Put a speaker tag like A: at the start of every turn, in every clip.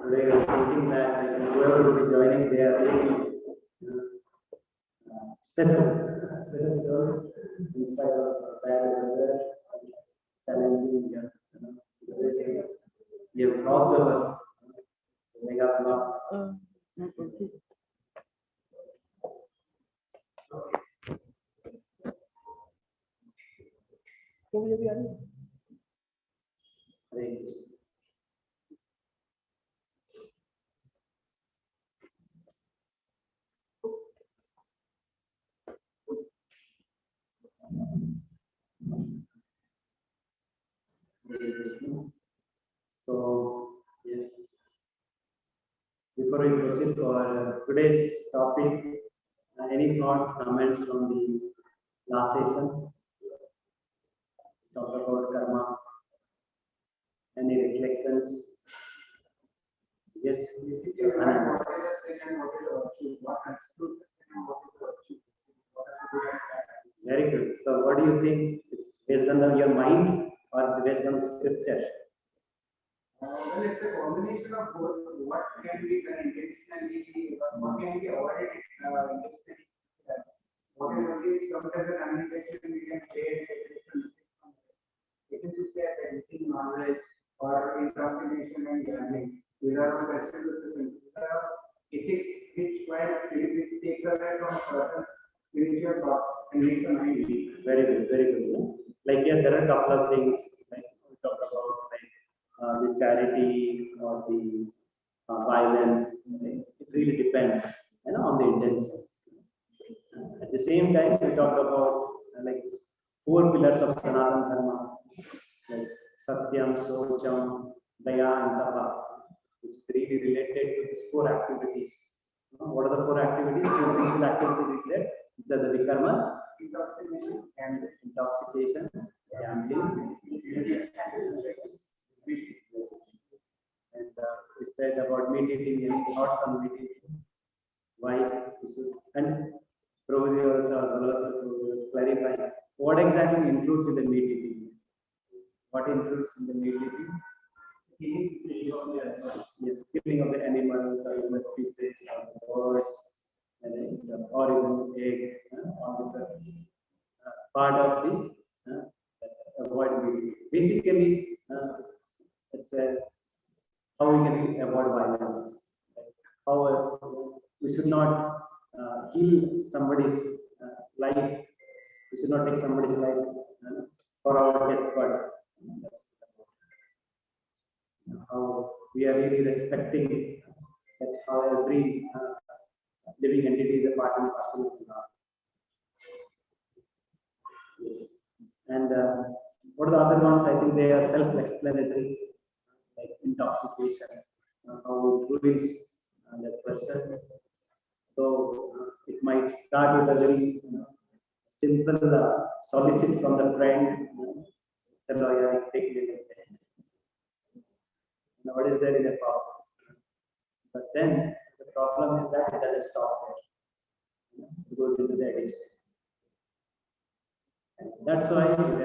A: today I was thinking that whoever will be joining, they are really special souls in spite of bad weather, challenging situations. We have crossed over mega block. So, yes, before we proceed for today's topic, any thoughts, comments from the last session? Talk about karma. Any reflections? Yes, Anand. Very good. So, what do you think? It's based on your mind or based on scripture?
B: Well, it's a combination of both. What can be done intentionally, what can be avoided intentionally. What is only comes as a communication, we can say it is to say that anything knowledge or intoxication and gambling. These are the questions. Ethics which takes away from a person's spiritual thoughts and makes a mind weak.
A: Very good, very good. Like here, there are a couple of things like we talked about, like the charity or the violence. Right? It really depends, on the intentions. At the same time, we talked about like 4 pillars of Sanatana Dharma, like Satyam, Socham, Daya, and Tapa, which is really related to these 4 activities. What are the 4 activities? The simple activities we said, which are the vikarmas, intoxication, gambling, and we said about meditating. Any thoughts on meditating? Why? And Prabhuji also was clarifying what exactly includes in the meditating. What includes in the meditating? Yes, killing of the animals, or even fishes, or birds, or even egg. All these are part of the avoid meditating. Basically, it's how we can avoid violence. How we should not kill somebody's life. We should not take somebody's life for our expert. How we are really respecting that how every living entity is a part and parcel of God. Yes. And what are the other ones? I think they are self-explanatory, like intoxication, how it ruins that person. So it might start with a very simple solicit from the friend. What is there in the power? But then the problem is that it doesn't stop there. It goes into the addiction. And that's why when we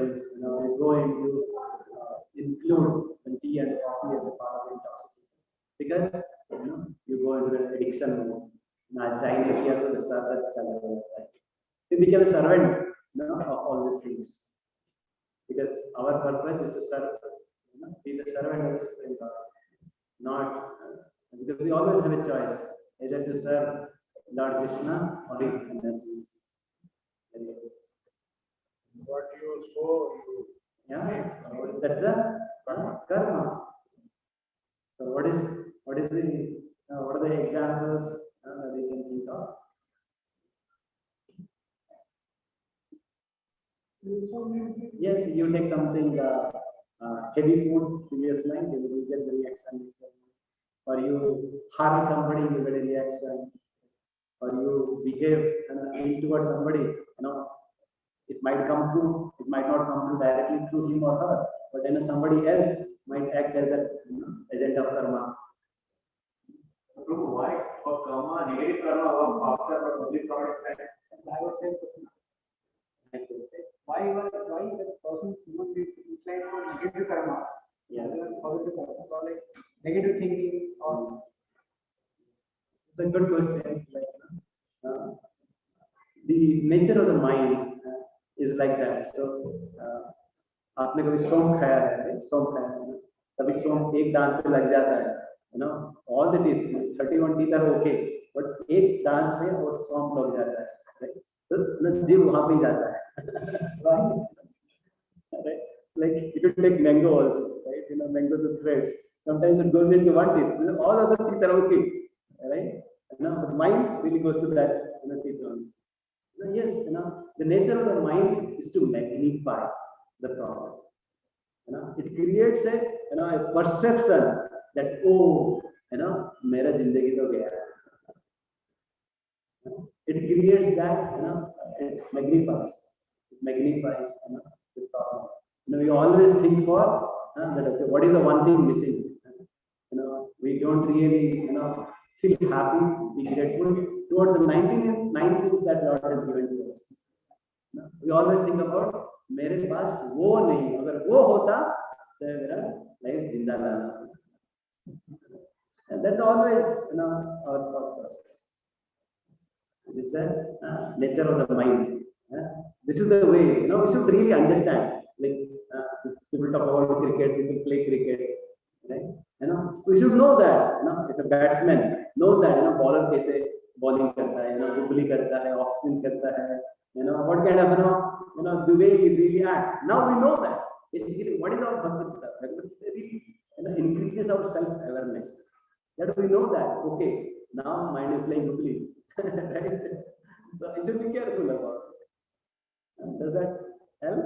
A: go into include tea and coffee as a part of intoxication, because you go into the addiction mode. We become a servant of all these things, because our purpose is to serve, be the servant of the Supreme God. Not because we always have a choice either to serve Lord Krishna or his energies.
B: What you sow, you
A: that's the karma. So what are the examples that we can think of? Yes, you take something heavy food previous night, you will get the reaction. Or you harm somebody, you get a reaction. Or you behave towards somebody, it might come through, it might not come through directly through him or her, but then somebody else might act as an agent of karma.
B: Why for karma, negative karma was faster, but only product side? I was saying, why the person would be inclined to negative karma?
A: Yeah.
B: Positive karma, or like negative thinking or
A: It's a good question. The nature of the mind is like that. So आपने कभी सौंफ खाया है? सौंफ खाया है? कभी सौंफ एक दांत पे लग जाता है, all the teeth, 31 teeth are okay, but एक दांत पे वो सौंफ लग जाता है, right? तो जीव वहाँ पे ही जाता है, right? Like if you take mango also, right? Mango to threads, sometimes it goes into one teeth, all other teeth are okay, right? But mind really goes to that teeth only. Yes, the nature of the mind is to magnify the problem. It creates a perception that, oh, मेरा जिंदगी तो गया है. It creates that, it magnifies the problem. We always think for that, okay, what is the one thing missing? We don't really, feel happy, be grateful towards the 99 things that Lord has given to us. We always think about, मेरे पास वो नहीं, अगर वो होता तो मेरा life जिंदा रहना. And that's always, our thought process. This is the nature of the mind. This is the way, we should really understand. Like people talk about cricket, people play cricket, right? We should know that, if a batsman knows that, bowler कैसे bowling करता है, googly करता है, off spin करता है, what kind of, the way he really acts. Now we know that. Basically, what is our Bhagavad Gita? Really, increases our self-awareness. That we know that, okay, now mind is playing googly, right? So I should be careful about it. Does that help?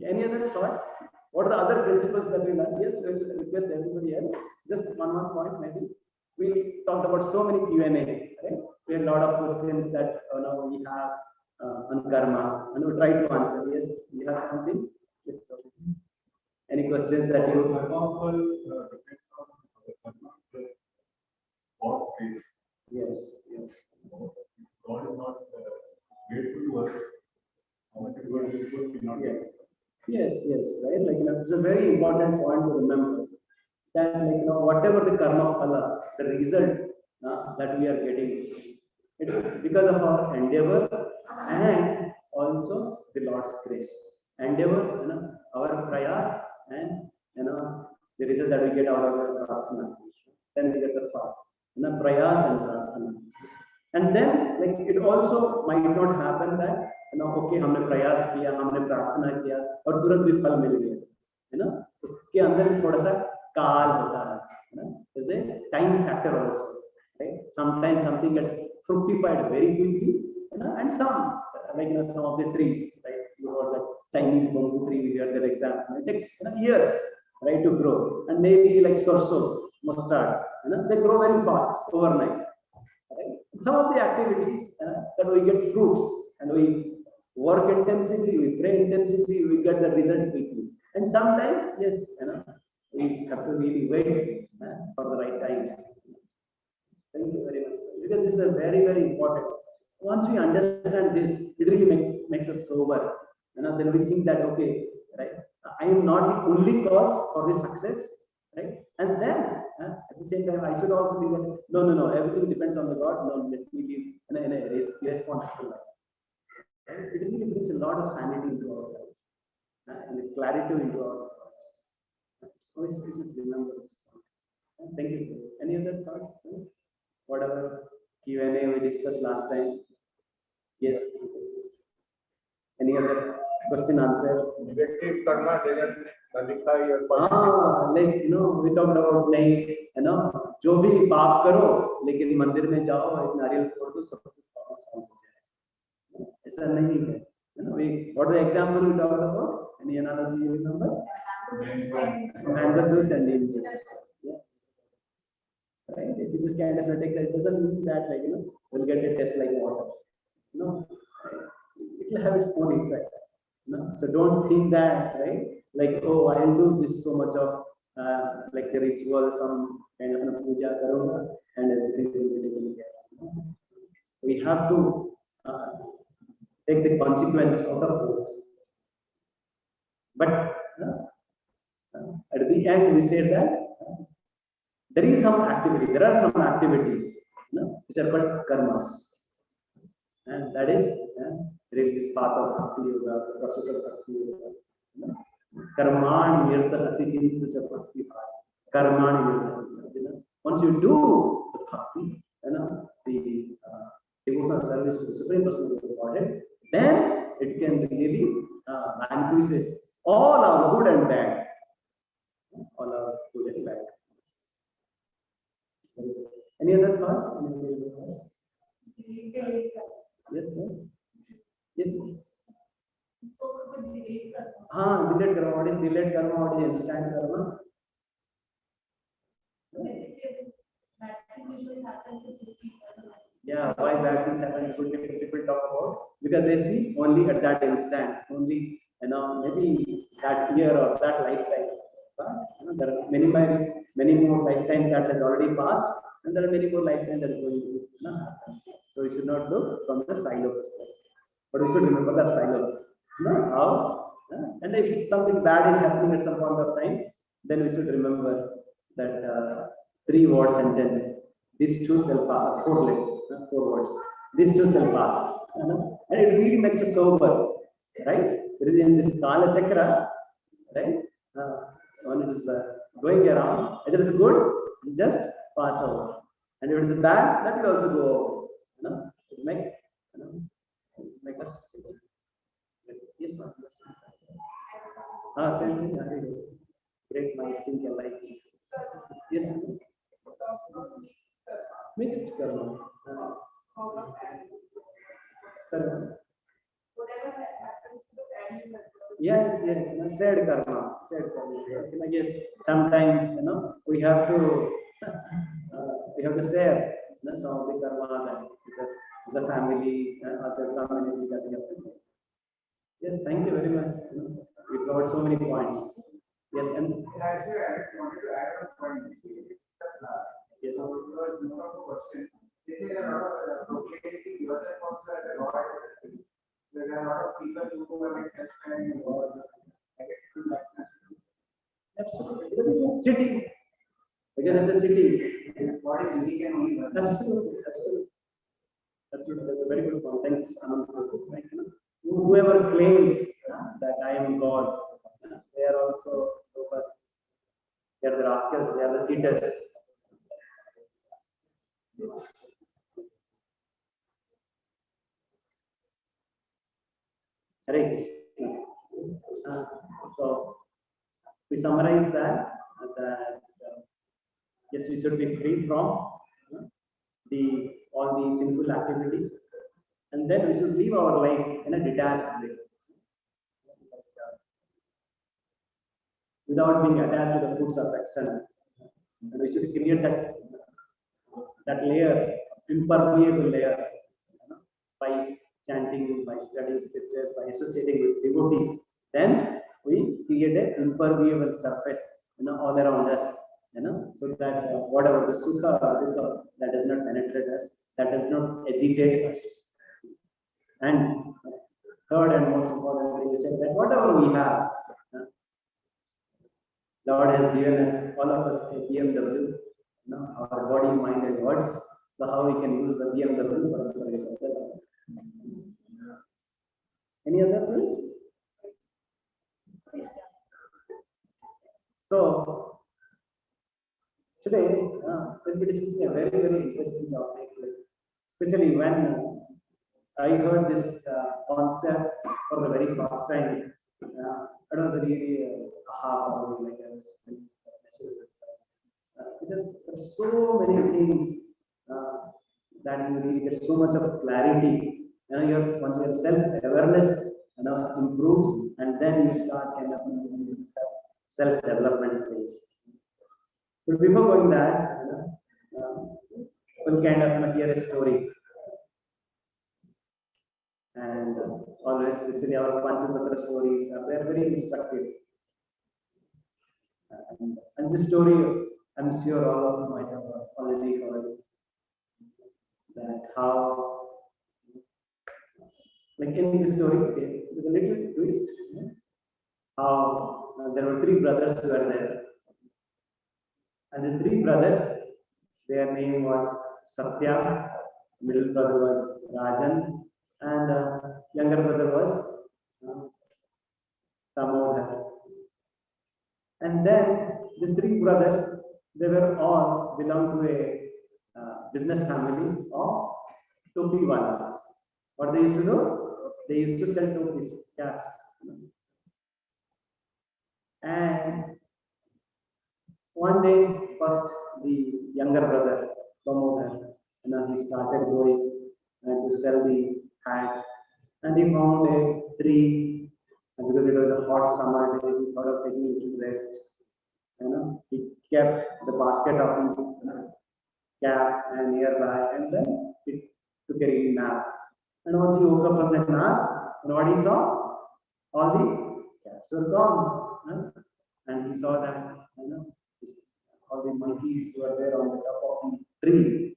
A: Any other thoughts? What are the other principles that we learned? Yes, we'll request everybody else. Just one point maybe. We talked about so many Q&A, right? We had a lot of questions that we have on karma, and we try to answer. Yes, you have something? Yes. Any questions that you?
C: Depends on the karma, what is.
A: Yes.
C: God is not grateful to us. How much it was this good, we not get.
A: Yes, right. It's a very important point to remember that, whatever the karma phala, the result that we are getting, it's because of our endeavor and also the Lord's grace. Endeavor, our prayas, and the result that we get out of our prarthana. Then we get the far. Prayas and prarthana. And then, it also might not happen that, okay, हमने प्रयास किया, हमने प्रार्थना किया और तुरंत भी फल मिल गया, उसके अंदर भी थोड़ा सा काल होता है, there's a time factor also, right? Sometimes something gets fructified very quickly, and some, some of the trees, right? You know, the Chinese bamboo tree, we heard that example, it takes years, right, to grow, and maybe like sorso, mustard, they grow very fast overnight. Right? Some of the activities that we get fruits, and we work intensively, we pray intensively, we get the result quickly. And sometimes, yes, we have to really wait for the right time. Thank you very much. Because this is very, very important. Once we understand this, it really makes us sober. Then we think that, okay, right, I am not the only cause for this success, right? And then at the same time, I should also be that, no, everything depends on the God. No, let me live in a responsible life. Right? It really brings a lot of sanity into our life and clarity into our thoughts. Always we should remember this. Thank you. Any other thoughts? Whatever Q&A we discussed last time. Yes. Any other question answer?
C: Negative karma doesn't nullify your positive.
A: We talked about जो भी पाप करो, लेकिन मंदिर में जाओ, एक नारियल फोड़ दो, सब कुछ पाप सॉल्व हो जाए. ऐसा नहीं है. What the example we talked about? Any analogy you remember? Mango juice and neem juice. Yeah. Right? If you just kind of take that, it doesn't mean that we'll get a taste like water. No, it will have its own effect. So don't think that, right? Oh, I will do this so much of like the ritual, some kind of a puja karunga, and everything will be taken care of. We have to take the consequence of the both. But at the end, we say that there is some activity, there are some activities, which are called karmas. And that is really this path of bhakti yoga, the process of bhakti yoga. Karman nirtahati kintu cha bhakti bhai. Karmani nirtahati. Once you do the bhakti, the devotional service to the Supreme Personality of Godhead, then it can really vanquishes all our good and bad. All our good and bad. Any other thoughts? Yes, sir. Yes, yes. Delayed karma. What is delayed karma? What is instant karma? Yeah, why bad things happen? Good people talk about, because they see only at that instant, only maybe that year or that lifetime. But there are many more lifetimes that has already passed, and there are many more lifetimes that is going to happen. So we should not look from the silo perspective, but we should remember the silo. How? And if something bad is happening at some point of time, then we should remember that 3-word sentence. These two shall pass. 4 words. These two shall pass. And it really makes us sober, right? It is in this Kala Chakra, right? When it is going around, if it is good, just pass over. And if it is bad, that will also go over. It make us. Yes, ma'am. Same thing. Great minds think alike. Yes, ma'am. Mixed karma. Sir. Yes. Said karma. Yes. Sometimes we have to share some of the karma that as a family, as a community that we have to do. Yes, thank you very much. We covered so many points. Yes, and
B: actually, I wanted to add a point.
A: Yes.
B: So, because you have a question, this is a lot of proclaiming yourself also as a God is existing. There are a lot of people who have accepted God. I guess it's like that.
A: Absolutely. Because it's a city.
B: What is unique and only one.
A: Absolutely. That's a very good point. Thanks, Anand. Whoever claims that I am God, they are also focused. They are the rascals, they are the cheaters. Hare Krishna. So we summarize that yes, we should be free from all the sinful activities, and then we should live our life in a detached way, without being attached to the fruits of action. And we should create that layer, impermeable layer, by chanting, by studying scriptures, by associating with devotees. Then we create an impermeable surface, all around us, so that whatever the sukha or dukkha, that does not penetrate us, that does not agitate us. And third and most important thing is that whatever we have, Lord has given all of us a BMW, our body, mind, and words. So how we can use the BMW for the service of the Lord? Any other things? So today we'll be discussing a very, very interesting topic, especially when I heard this concept for the very first time. It was really aha for me, like I was because there are so many things that you really get so much of clarity. Once your self-awareness improves, and then you start kind of self-development phase. But before going that, we'll kind of hear a story. And always, especially our Panchapatra stories, they are very instructive. And this story, I'm sure all of you might have already heard. That how, like in this story, there's a little twist. How there were 3 brothers who were there, And the three brothers, their name was Satya, middle brother was Rajan, and younger brother was Damodar. And then these three brothers, they were all belong to a business family of topi walas. What they used to do? They used to sell topis, caps. And one day, first the younger brother, Damodar, he started going and to sell the hats. And he found a tree, and because it was a hot summer day, he thought of taking a little rest. He kept the basket of the cap and nearby, and then he took a real nap. And once he woke up from the nap, and what he saw? All the caps were gone. And he saw that, all the monkeys who were there on the top of the tree.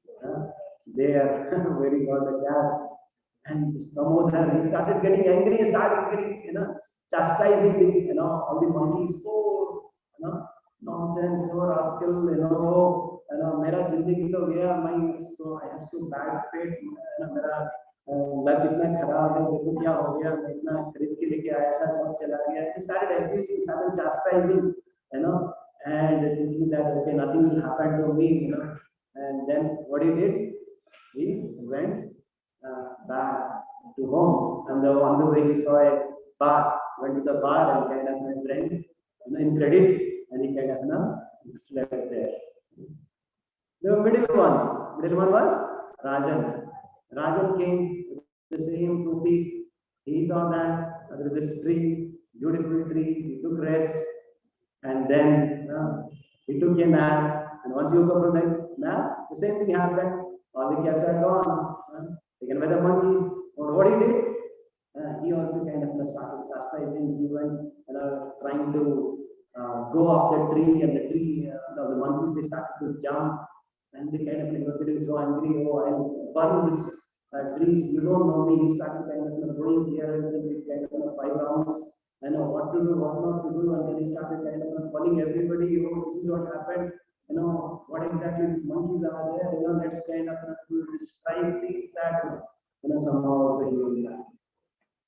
A: They are wearing all the caps. And this Damodar, he started getting angry, he started getting, chastising the, all the monkeys. Oh, nonsense, oh rascal, मेरा जिंदगी तो गया, I have so bad fate, मेरा luck इतना खराब है, देखो क्या हो गया, मैं इतना खरीद के लेके आया था, सब चला गया. He started abusing, started chastising, and thinking that okay, nothing will happen to me, And then what he did? He went back to home, and on the way he saw a bar. Went to the bar and kind of drank, in credit, and he kind of slept there. The middle one was Rajan. Rajan came with the same two piece. He saw that there is this tree, beautiful tree. He took rest, and then he took a nap. And once he woke up from the nap, the same thing happened. All the caps are gone, taken by the monkeys. What he did? He also kind of started chastising. He went trying to go up the tree, and the tree, the monkeys, they started to jump. And they kind of was getting so angry. Oh, I'll burn this trees. You don't know me. He started kind of going here and then kind of 5 rounds. I know what to do, what not to do, and then he started kind of calling everybody. This is what happened. What exactly these monkeys are there. Let's kind of try things that somehow also he will die.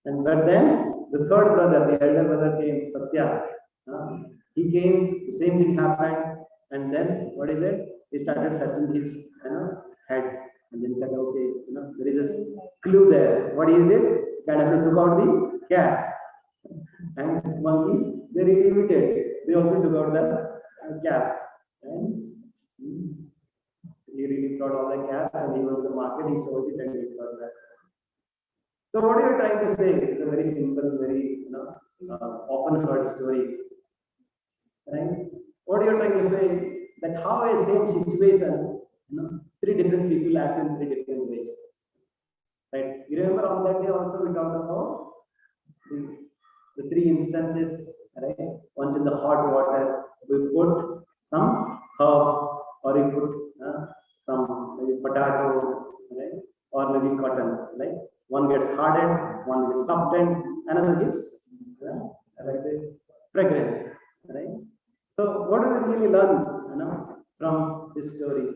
A: And but then the third brother, the elder brother came, Satya. He came. The same thing happened. And then what is it? He started searching his head, and then he said, okay, there is a clue there. What he did? Kind of took out the cap, and monkeys, they really imitated. They also took out the caps, and he really got all the caps, and he went to the market. He sold it, and he got that. So what are you trying to say? It's a very simple, very often heard story, right? What are you trying to say? That how a same situation, 3 different people act in 3 different ways. Right? You remember on that day also we talked about the 3 instances, right? Once in the hot water, we put some herbs, or we put some maybe potato, right? Or maybe cotton, right? One gets hardened, one gets softened, another gives like the fragrance, right? So what do we really learn from these stories?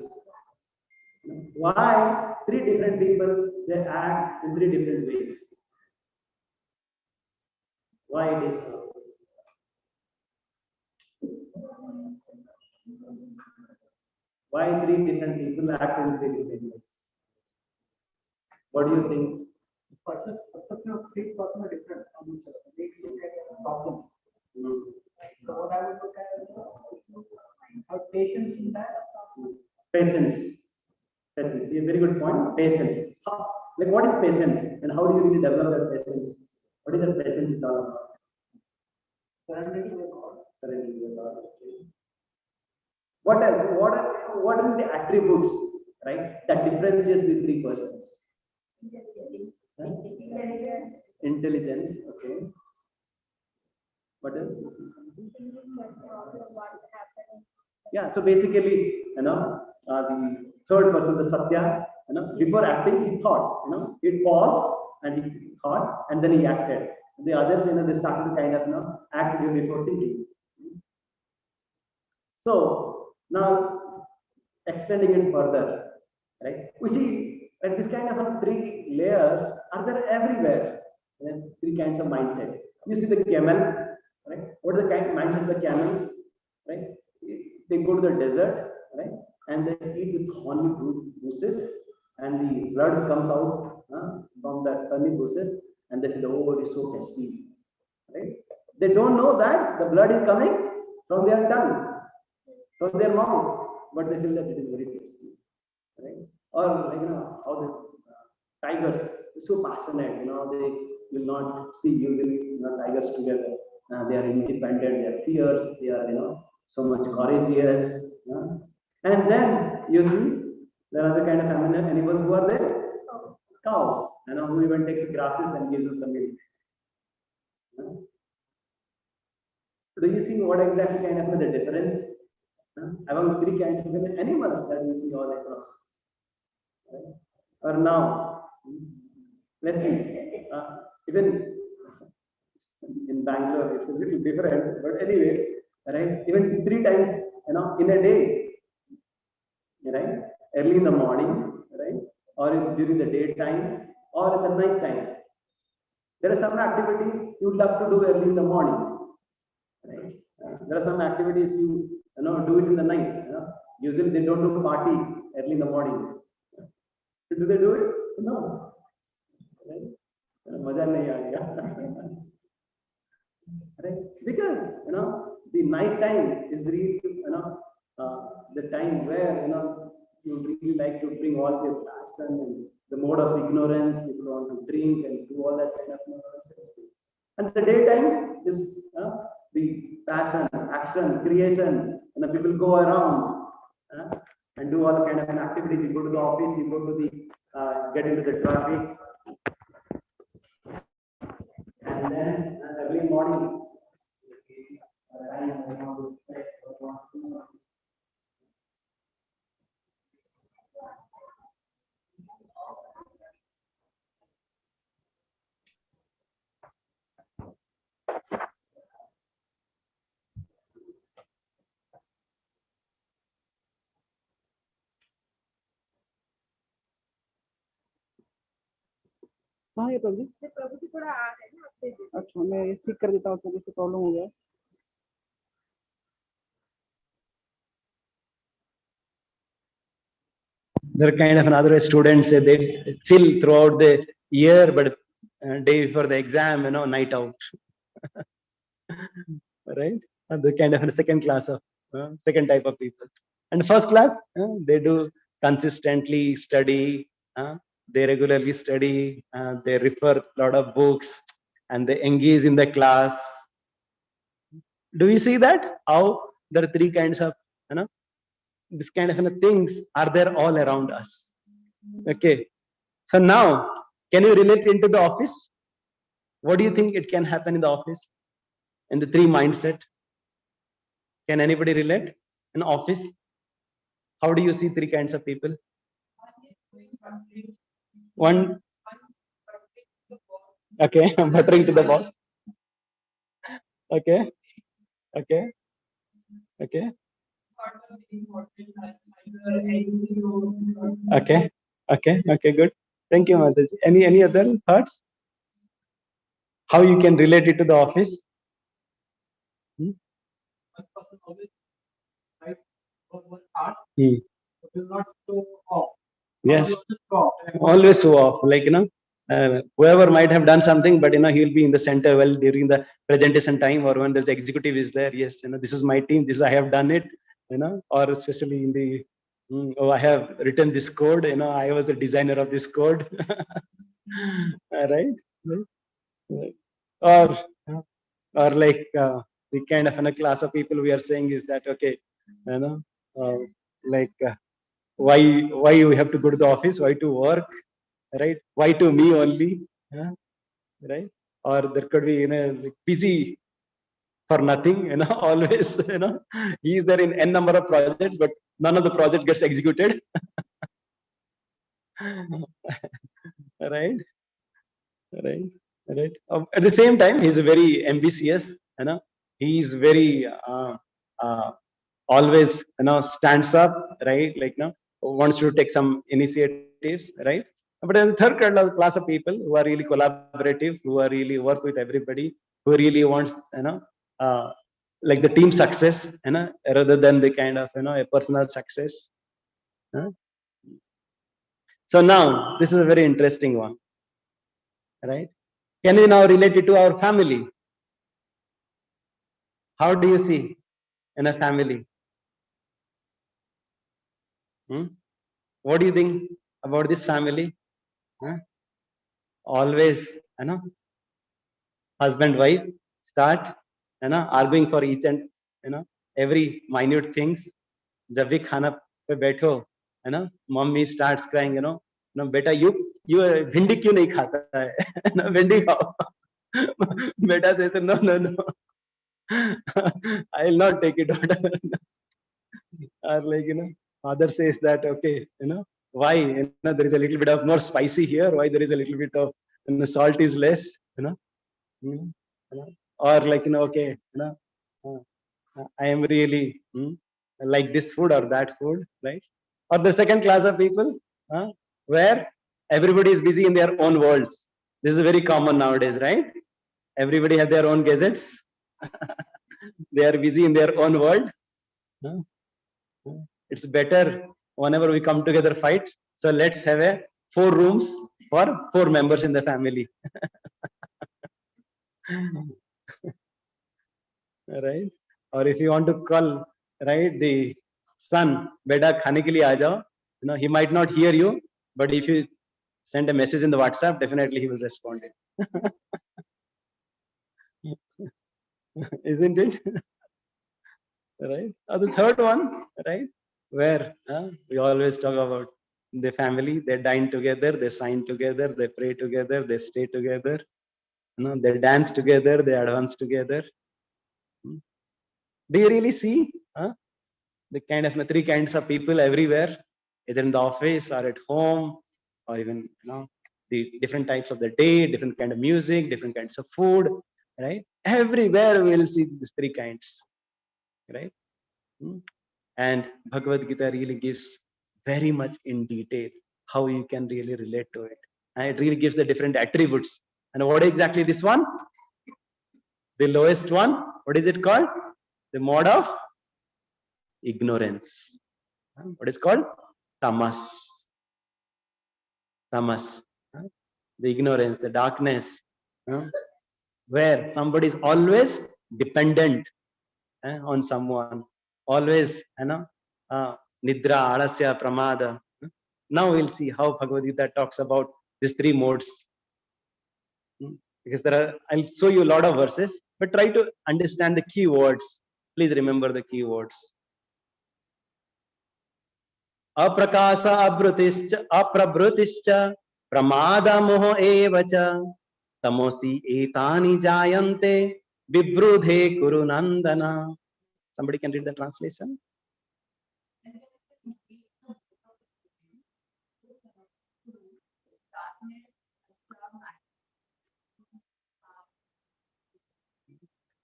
A: Why 3 different people, they act in 3 different ways? Why it is so? Why 3 different people act in 3 different ways? What do you think?
B: Perception of 3 persons are different from each other. They look at a problem. So what I would look at is have patience in that.
A: Patience. Patience. A very good point. Patience. Like what is patience, and how do you really develop that patience? What is that patience is all about?
B: Surrendering to God.
A: Surrendering to God. What else? What are the attributes, right, that differentiates the 3 persons?
D: Intelligence.
A: Intelligence. Okay. What else? Yeah. So basically, the third person, the Satya, before acting, he thought. He paused and he thought, and then he acted. The others, they started to kind of act before thinking. So Now, extending it further, right? We see that this kind of three layers are there everywhere. Three kinds of mindset. You see the camel, right? What is the kind of mindset of the camel, right? They go to the desert, right? And they eat the thorny bushes, and the blood comes out from the thorny bushes, and they feel, oh, it is so tasty, right? They don't know that the blood is coming from their tongue, from their mouth, but they feel that it is very tasty, right? Or like how the tigers are so passionate, they will not see usually tigers together. They are independent, they are fierce, they are so much courageous. And then you see there are the kind of animals who are there, cows, who even takes grasses and gives us the milk. Do you see what exactly kind of the difference among three kinds of animals that we see all across? Right? Or now, let's see, even in Bangalore, it's a little different, but anyway, right? Even three times, in a day, right? Early in the morning, right? Or during the daytime, or in the night time. There are some activities you would love to do early in the morning, right? There are some activities you do it in the night. Usually they don't do party early in the morning. Do they do it? No. Right? Maja nahi aayega. Right? Because the night time is really the time where you really like to bring all your passion and the mode of ignorance. People want to drink and do all that kind of nonsense. And the daytime is the passion, action, creation. People go around and do all kind of activities. You go to the office, you go to the get into the traffic, and then early morning.
D: हाँ ये प्रभु जी थोड़ा आ रहे हैं ना। अच्छा मैं ये ठीक कर देता हूँ, तो कुछ प्रॉब्लम हो गया।
E: There are kind of another students they chill throughout the year, but day before the exam, night out, right? And the kind of a second class of second type of people. And first class, they do consistently study. They regularly study. They refer a lot of books, and they engage in the class. Do we see that? How there are three kinds of this kind of things are there all around us. Okay, so now can you relate into the office? What do you think it can happen in the office in the three mindset? Can anybody relate in office? How do you see three kinds of people? One, okay, buttering to the boss. Okay, okay, okay, okay, okay, okay, good. Thank you, Mataji. Any other thoughts? How you can relate it to the office? Hmm? Yes, always show off. Like whoever might have done something, but he'll be in the center well during the presentation time or when the executive is there. Yes, this is my team. This I have done it. Or especially in the oh, I have written this code. I was the designer of this code. Right? Right. Or like the kind of a class of people we are saying is that okay, like why we have to go to the office, why to work, right? Why to me only, right? Or there could be like busy for nothing, always, he is there in n number of projects, but none of the project gets executed. Right, right, right. At the same time, he's very ambitious, he is very always, stands up, right? Like, wants to take some initiatives, right? But then the third class of people who are really collaborative, who are really work with everybody, who really wants, uh, like the team success, rather than the kind of, a personal success. huh? So now this is a very interesting one, right? Can we now relate it to our family? How do you see in a family? Hmm? What do you think about this family? Huh? Always, husband, wife start, arguing for each and, every minute things. जब भी खाना पे बैठो, है ना, mummy starts crying, no, बेटा you भिंडी क्यों नहीं खाता है, ना भिंडी खाओ. बेटा says no, no, no. I will not take it. Or like, father says that, okay, why, there is a little bit of more spicy here, why there is a little bit of, salt is less, you or like, okay, I am really like this food or that food, right? Or the second class of people, where everybody is busy in their own worlds. This is very common nowadays, right? Everybody have their own gadgets. They are busy in their own world. It's better whenever we come together fights. So let's have a 4 rooms for 4 members in the family. Right? Or if you want to call, right, the son, beta khane ke liye aa jao, he might not hear you, but if you send a message in the WhatsApp, definitely he will respond it. Isn't it? Right? Or the third one, right, where we always talk about the family. They dine together, they sign together, they pray together, they stay together, they dance together, they advance together. Do you really see the kind of 3 kinds of people everywhere, either in the office or at home, or even, the different types of the day, different kind of music, different kinds of food, right? Everywhere we will see these 3 kinds, right? And Bhagavad Gita really gives very much in detail how you can really relate to it. And it really gives the different attributes. And what exactly this one? The lowest one, what is it called? The mode of ignorance. What is called? Tamas. Tamas. The ignorance, the darkness, where somebody is always dependent on someone. Always, nidra, alasya, pramada. Now we'll see how Bhagavad Gita talks about these 3 modes. Because I'll show you a lot of verses, but try to understand the key words. Please remember the key words. Aprakasa abrutischa, aprabrutischa, pramada moho evacha, tamosi etani jayante, vibrudhe kuru nandana. Somebody can read the translation?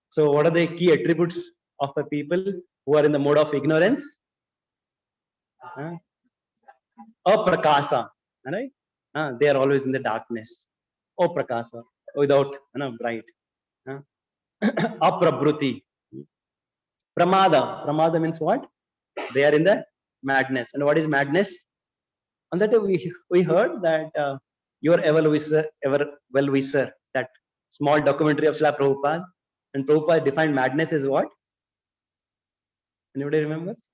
E: So what are the key attributes of the people who are in the mode of ignorance? Aprakasa, right? They are always in the darkness. Aprakasa, without bright. Aprabruti. Pramada. Pramada means what? They are in the madness. And what is madness? On that day we heard that your ever well-wisher, that small documentary of Srila Prabhupada, and Prabhupada defined madness as what? Anybody remembers?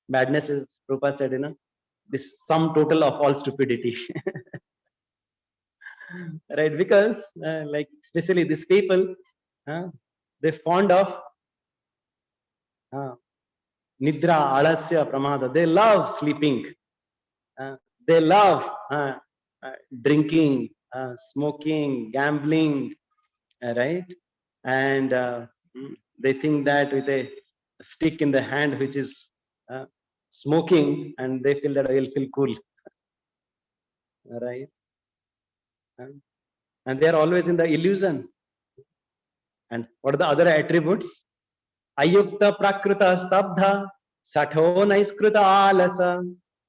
E: Madness is, Prabhupada said, this sum total of all stupidity. Right? Because like especially these people, they're fond of nidra, alasya, pramada. They love sleeping. They love drinking, smoking, gambling, right? And they think that with a stick in the hand, which is smoking, and they feel that I will feel cool, right? And they are always in the illusion. And what are the other attributes? Ayukta prakruta stabdha Satho naiskruta alasa,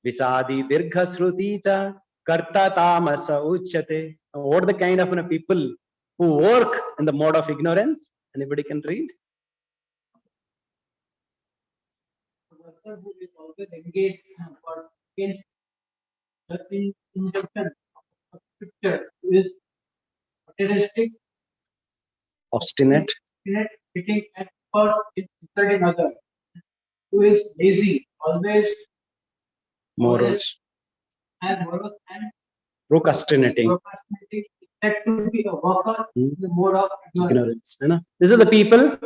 E: visadi dirgha shruti cha, karta tamasa uchyate. What are the kind of people who work in the mode of ignorance? Anybody can read?
B: Worker who is always engaged or against the injunction of scripture, who is materialistic,
E: Obstinate,
B: sitting at first in insulting others, who is lazy, always
E: morose,
B: and morose and
E: procrastinating.
B: procrastinating, that to be a worker in the mode of ignorance.
E: Ignorance. These are the people,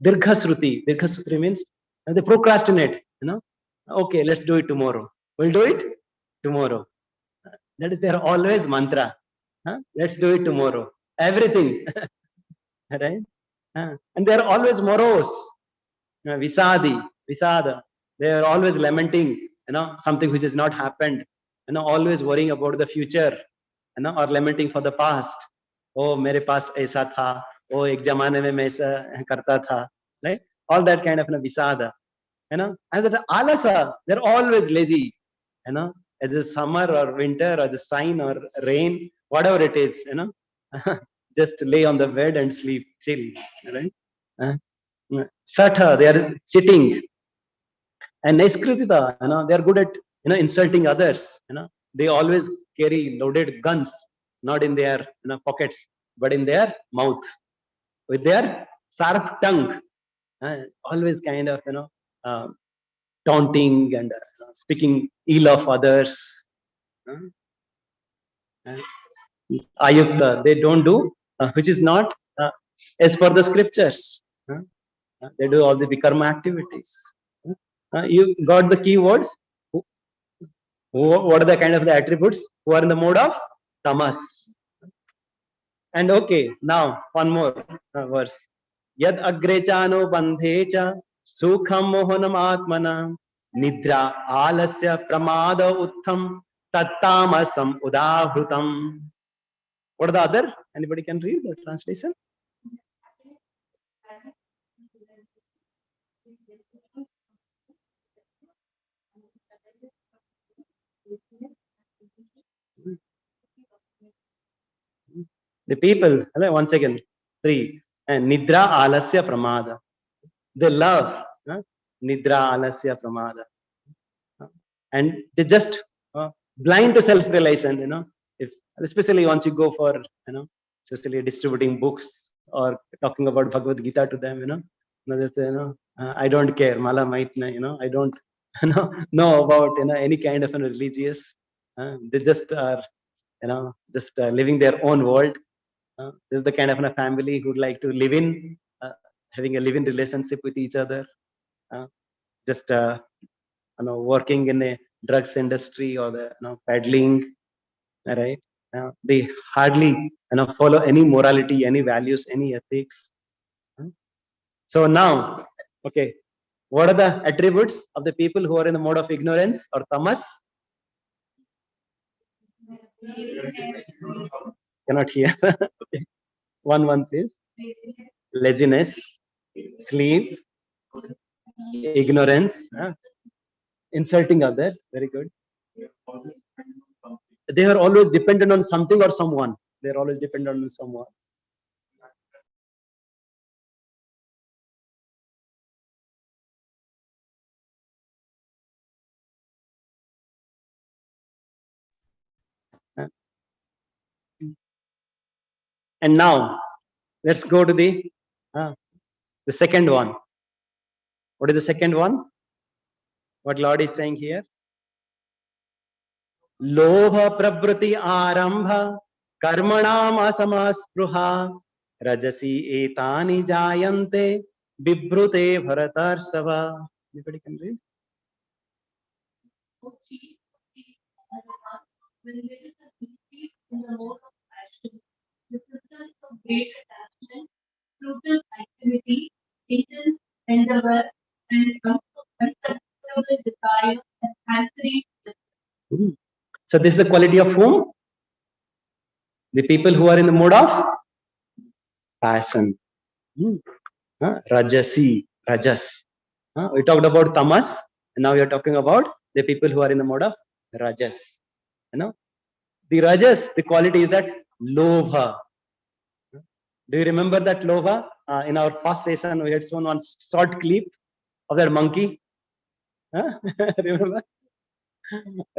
E: Dirgha Sruti. Dirgha Sruti means they procrastinate. Okay, let's do it tomorrow. We'll do it tomorrow. That is their always mantra. Let's do it tomorrow. Everything. Right? And they are always morose. Visada. They are always lamenting, something which has not happened. Always worrying about the future, or lamenting for the past. Oh, mere paas aisa tha. Oh, ek zamane mein main aisa karta tha. Right? All that kind of visada. And that alasa, they're always lazy. As a summer or winter or the sign or rain, whatever it is, just lay on the bed and sleep, chill. Right? Satha, they are sitting. And Naiskritita, they are good at insulting others. They always carry loaded guns, not in their pockets, but in their mouth, with their sharp tongue. Always kind of taunting and speaking ill of others. Ayukta, they don't do which is not as per the scriptures. They do all the vikarma activities. You got the keywords. What are the kind of the attributes who are in the mode of tamas? And okay, now one more verse. Yad agrechano bandhecha sukham mohanam atmana nidra alasya pramada uttham tattamasam udahrutam. What are the other? Anybody can read the translation? The people, once again, 3. And Nidra Alasya Pramada. They love Nidra Alasya Pramada. And they just blind to self-realization, if especially once you go for, especially distributing books or talking about Bhagavad Gita to them, they say, I don't care, Mala Maitna, I don't know about any kind of religious. They just are, just living their own world. This is the kind of a family who'd like to live in, having a live-in relationship with each other. Just working in a drugs industry or the peddling, right? They hardly follow any morality, any values, any ethics. So now, okay, what are the attributes of the people who are in the mode of ignorance or tamas? Cannot hear. Okay. One, please. Laziness, sleep, ignorance, insulting others. Very good. They are always dependent on something or someone. They are always dependent on someone. And now, let's go to the second one. What is the second one? What Lord is saying here? Lobha pravriti arambha karmanam asamaspruha rajasi etani jayante bibrute bharatarsava. Anybody can read?
F: When there is an increase in the mode of passion, the symptoms of great attachment, fruitless activity, intense endeavor, and uncontrollable desire and fancy.
E: So this is the quality of whom? The people who are in the mode of passion. Rajasi, rajas. We talked about tamas, and now we are talking about the people who are in the mode of rajas. The rajas, the quality is that lobha. Do you remember that lobha? In our first session, we had shown one short clip of that monkey. Remember?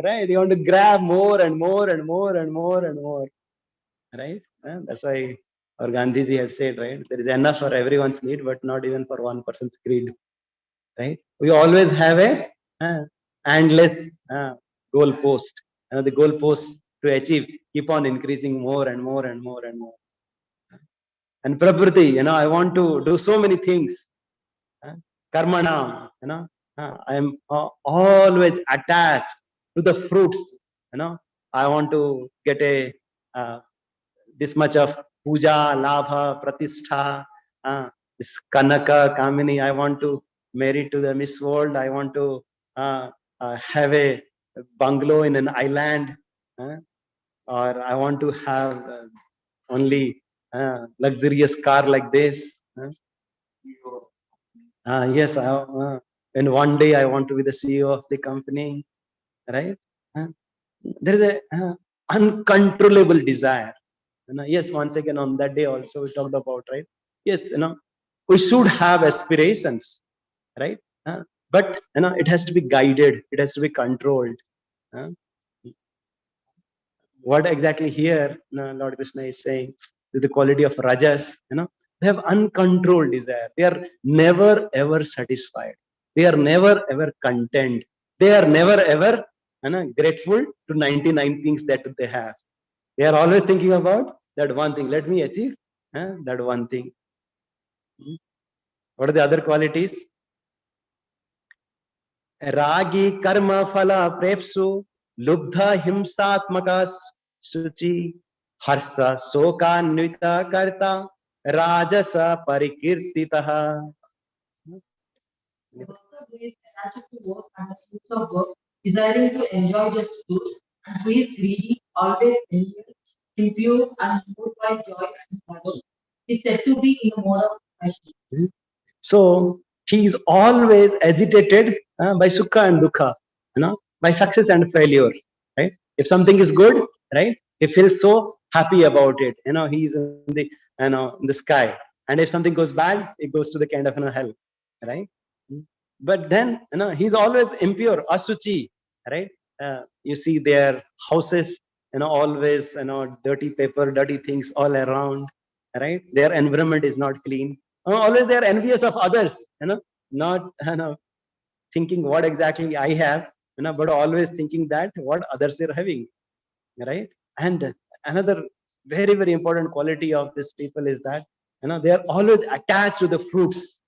E: Right? You want to grab more and more and more and more and more. Right? That's why our Gandhiji had said, right? There is enough for everyone's need, but not even for one person's greed. Right? We always have a endless goal post. The goal post to achieve keep on increasing more and more and more and more. And Prakriti, I want to do so many things. Karmanam, I am always attached to the fruits. I want to get a this much of puja, labha, pratishtha, this Kanaka, Kamini. I want to marry to the Miss World. I want to have a bungalow in an island, or I want to have only luxurious car like this. Yes, and one day I want to be the CEO of the company, right? There is a uncontrollable desire. Yes, once again on that day also we talked about, right? Yes, we should have aspirations, right? But it has to be guided, it has to be controlled. What exactly here Lord Krishna is saying with the quality of rajas, they have uncontrolled desire. They are never ever satisfied. They are never ever content. They are never ever grateful to 99 things that they have. They are always thinking about that one thing. Let me achieve that one thing. What are the other qualities? Ragi karma phala prepsu lubdha himsatmaka suchi harsa sokanvita karta rajasa parikirtitaha.
F: Attached to work and the fruits of work, desiring to enjoy the fruits, and who is greedy, always envious, impure, and moved by joy and sorrow, is said to be in the mode of passion.
E: So he is always agitated by sukha and dukha, by success and failure. Right? If something is good, right, he feels so happy about it. He is in the in the sky, and if something goes bad, it goes to the kind of hell. Right? But then he's always impure, asuchi. Right? You see their houses, always dirty paper, dirty things all around. Right? Their environment is not clean. Always they are envious of others, not thinking what exactly I have, but always thinking that what others are having, right? And another very very important quality of these people is that they are always attached to the fruits,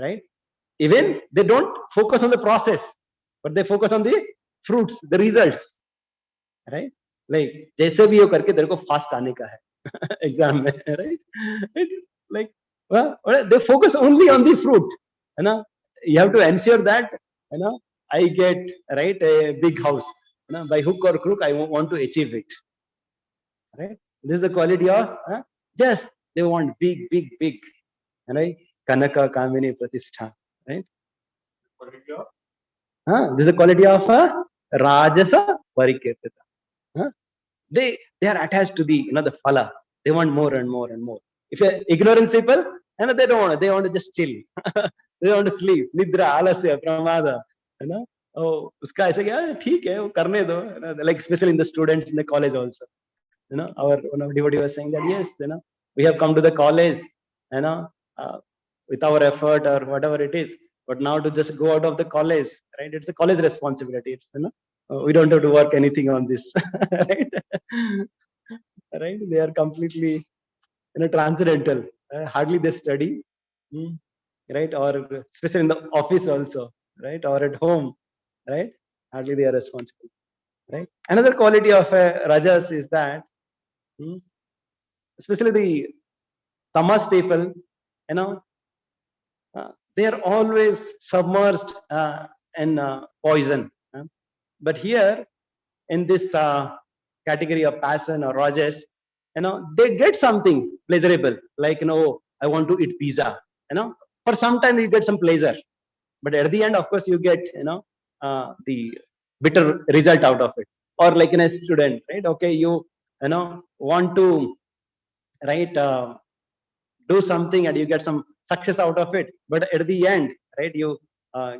E: right? Even they don't focus on the process, but they focus on the fruits, the results, right? Like जैसे भी हो करके तेरे को fast आने का है exam में, right? Like they focus only on the fruit. You have to ensure that I get right a big house. By hook or crook, I want to achieve it. Right? This is the quality of just they want big, big, big. Right? Kanaka, Kamini, Pratishtha. Right? This is the quality of Rajasa Parikirtita. They are attached to the the phala. They want more and more and more. If you're ignorance people, they don't want. They want to just chill. They want to sleep. Nidra, alasya, pramada. Oh, uska ऐसे क्या ठीक है वो करने दो. Like especially in the students in the college also. Our one of devotee was saying that yes, we have come to the college, with our effort or whatever it is. But now to just go out of the college, right? It's a college responsibility. It's we don't have to work anything on this, right? Right? They are completely transcendental. Hardly they study, right? Or especially in the office also, right? Or at home, right? Hardly they are responsible, right? Another quality of rajas is that, especially the tamas people, they are always submerged in poison. But here in this category of passion or rajas, they get something pleasurable, like I want to eat pizza. For some time you get some pleasure, But at the end, of course, you get, the bitter result out of it. Or like in a student, right? Okay, you want to, right, do something and you get some success out of it, but at the end, right, you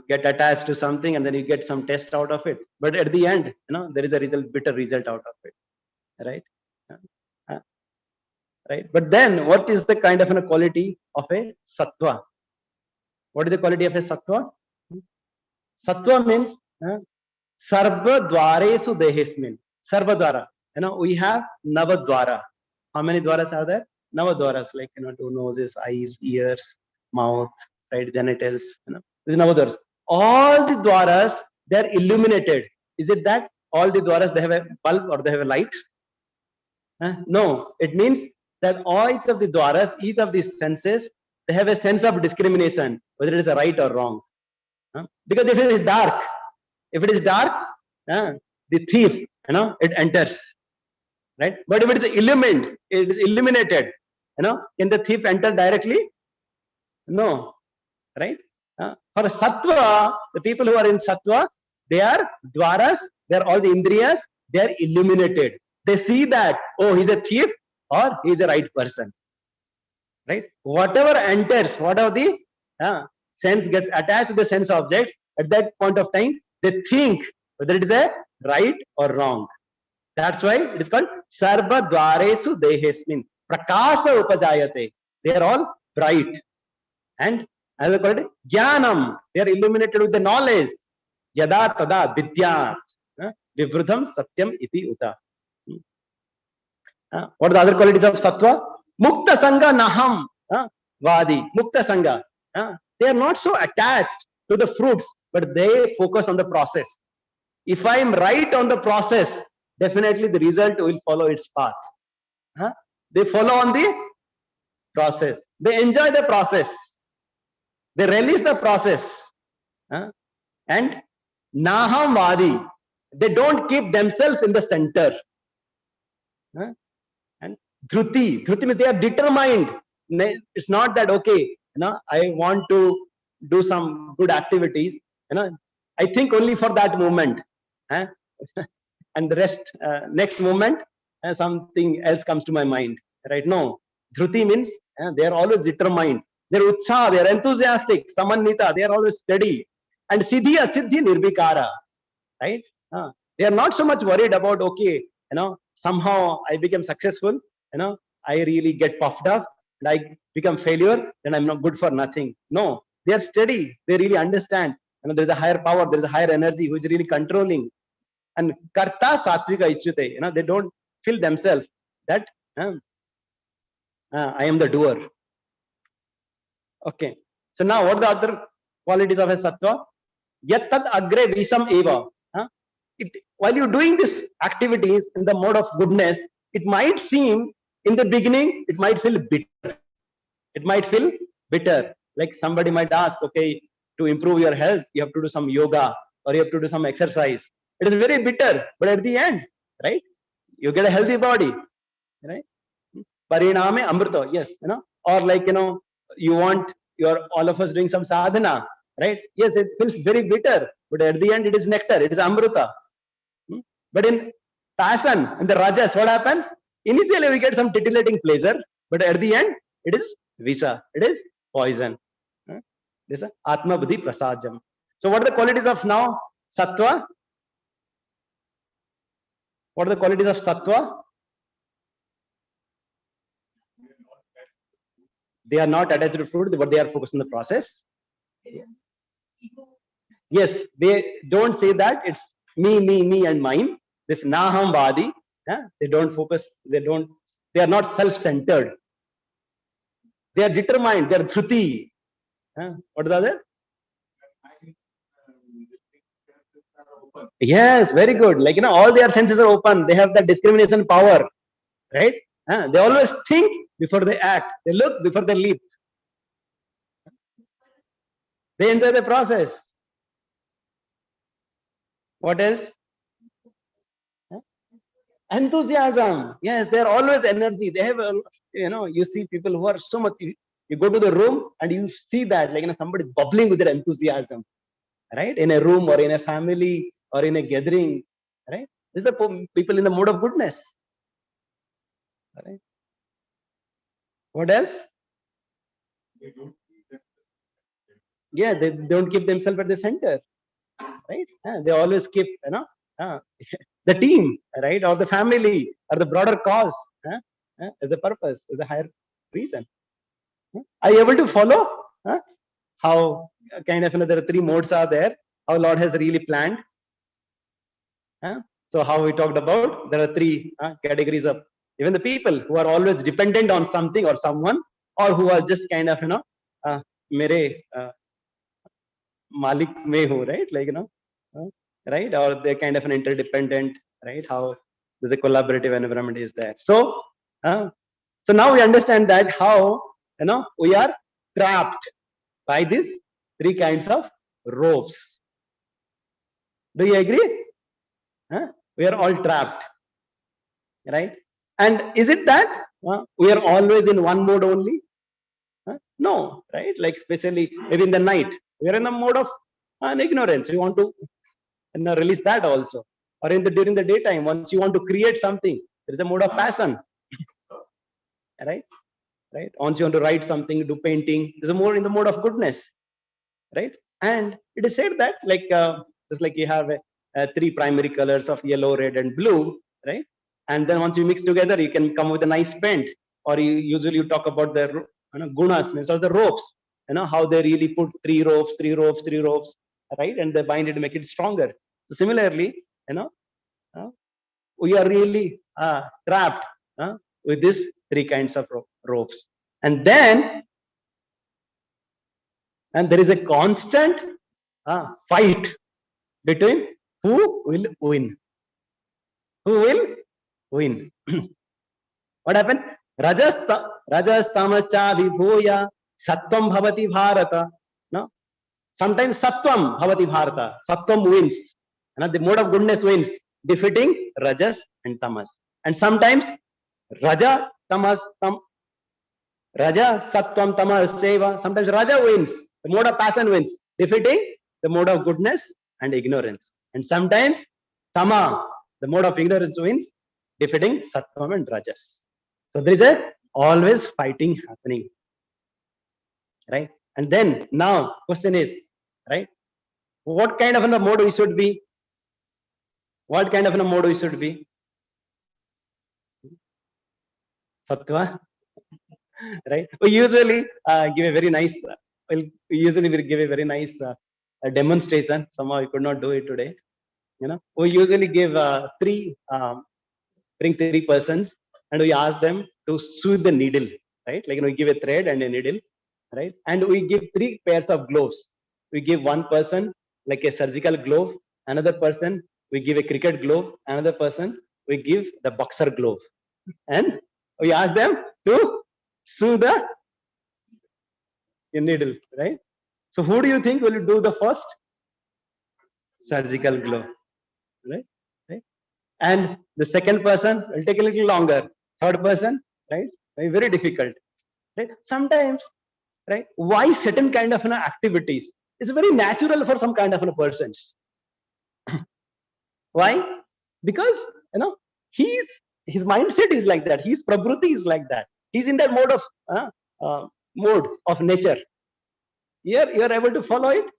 E: get attached to something and then you get some test out of it, but at the end, there is a bitter result out of it, right? Uh, right, but then what is the kind of a quality of a sattva? What is the quality of a sattva? Sattva means sarva dwaresu dehesmin. Sarva dwara, we have navadwara. How many dwaras are there? Navadwaras, like, two noses, eyes, ears, mouth, right, genitals, these navadwaras. All the dwaras, they are illuminated. Is it that all the dwaras, they have a bulb or they have a light? No, it means that each of the dwaras, each of these senses, they have a sense of discrimination, whether it is a right or wrong. Because if it is dark, the thief, it enters. Right? But if it is illumined, it is illuminated, can the thief enter directly? No. Right? For sattva, the people who are in sattva, they are dwaras, they are all the indriyas, they are illuminated. They see that, oh, he's a thief or he's a right person. Right? Whatever enters, whatever the sense gets attached to the sense objects, at that point of time, they think whether it is a right or wrong. That's why it is called sarva dwaresu dehesmin. Prakasa upajayate. They are all bright. And as I called it, jnanam. They are illuminated with the knowledge. Yada tada vidyat. Vivrudham satyam iti uta. What are the other qualities of sattva? Mukta sangha naham. Vadi. Mukta sangha. They are not so attached to the fruits, but they focus on the process. If I am right on the process, definitely the result will follow its path. They follow on the process. They enjoy the process. They relish the process. And naham vadi. They don't keep themselves in the center. And dhruti. Dhruti means they are determined. It's not that, okay, I want to do some good activities. I think only for that moment. And the rest, next moment, something else comes to my mind. Right? No. Dhruti means they are always determined. They are utsaha, they are enthusiastic. Samannita, they are always steady. And siddhi asiddhi nirvikara. Right? They are not so much worried about, okay, somehow I became successful, I really get puffed up, and I become failure, then I'm not good for nothing. No, they are steady. They really understand. There is a higher power, there is a higher energy who is really controlling. And karta satvika ichyute, they don't feel themselves that I am the doer. Okay. So now what are the other qualities of a sattva? Yat tat agre visam eva. While you're doing these activities in the mode of goodness, it might seem in the beginning, it might feel bitter. It might feel bitter. Like somebody might ask, okay, to improve your health, you have to do some yoga or you have to do some exercise. It is very bitter, but at the end, right, you get a healthy body, right? Pariname amrita, yes, or like, you want all of us doing some sadhana, right? Yes, it feels very bitter, but at the end, it is nectar, it is amrita. But in passion, in the rajas, what happens? Initially, we get some titillating pleasure, but at the end, it is visa, it is poison. This is atma buddhi prasajam. So, what are the qualities of now sattva? What are the qualities of sattva? They are not attached to fruit, but they are focused on the process. Yes, they don't say that it's me, and mine. This naham vadi. They don't focus. They are not self-centered. They are determined. They are dhruti. What is the other? Yes, very good. Like, all their senses are open. They have that discrimination power, right? They always think before they act. They look before they leap. They enjoy the process. What else? Enthusiasm. Yes, they are always energy. They have, you see people who are so much You go to the room and you see that, like, somebody is bubbling with their enthusiasm, right? In a room or in a family or in a gathering, right? These are people in the mode of goodness, right? What else?
C: They don't see that.
E: Yeah, they don't keep themselves at the center, right? They always keep, the team, right? Or the family or the broader cause as a purpose, as a higher reason. Are you able to follow how kind of there are three modes are there? How Lord has really planned. So how we talked about, there are three categories of even the people who are always dependent on something or someone, or who are just kind of mere malik mein ho, right? Like right? Or they're kind of an interdependent, right? How there's a collaborative environment is there. So so now we understand that how we are trapped by these three kinds of ropes. Do you agree? We are all trapped, right? And is it that we are always in one mode only? No, right? Like especially maybe in the night, we are in the mode of ignorance. We want to release that also. Or during the daytime, once you want to create something, there is a mode of passion, right? Right? Once you want to write something, do painting, there's a more in the mode of goodness, right? And it is said that just like you have three primary colors of yellow, red, and blue, right? And then once you mix together, you can come with a nice paint. Or you talk about the gunas, means or the ropes, how they really put three ropes, right? And they bind it to make it stronger. So similarly, we are really trapped with these three kinds of ropes. And then there is a constant fight between who will win. Who will win? What happens? Rajas tamascha vibhuya sattvam bhavati bharata. No? Sometimes sattvam bhavati bharata. Sattvam wins. The mode of goodness wins, defeating rajas and tamas. And sometimes raja sattvam tamas seva. Sometimes raja wins. The mode of passion wins, defeating the mode of goodness and ignorance. And sometimes tama, the mode of ignorance wins, defeating sattvam and rajas. So there is always fighting happening, right? And then now question is, right, what kind of a mode we should be? What kind of a mode we should be? Sattva, right? We usually give a very nice, we give a very nice demonstration. Somehow we could not do it today. We usually give bring three persons, and we ask them to sew the needle, right? Like we give a thread and a needle, right? And we give three pairs of gloves. We give one person like a surgical glove, another person we give a cricket glove, another person we give the boxer glove, and we ask them to sew the needle, right? So who do you think will do the first? Surgical glove, right? And the second person will take a little longer. Third person, right? Very difficult, right? Sometimes, right? Why certain kind of activities is very natural for some kind of persons. Why? Because his mindset is like that. His prabhuti is like that. He's in that mode of nature. You are able to follow it.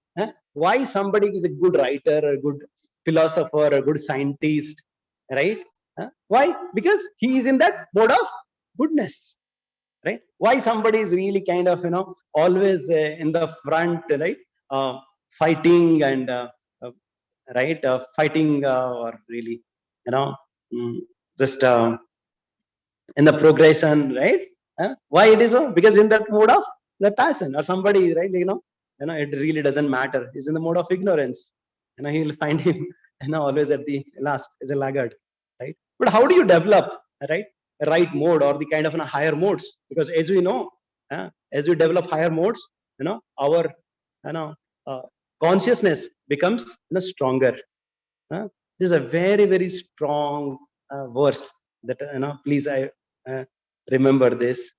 E: Why somebody is a good writer, a good philosopher, a good scientist, right? Why? Because he is in that mode of goodness, right? Why somebody is really kind of always in the front, right? Fighting and right, fighting or really just in the progression, right? Why it is so? Because in that mode of the passion, or somebody, right? It really doesn't matter. He's in the mode of ignorance. He will find him always at the last as a laggard, right? But how do you develop, right, a right mode or the kind of higher modes? Because as we know, as we develop higher modes, our consciousness becomes stronger. This is a very, very strong verse that please I remember this.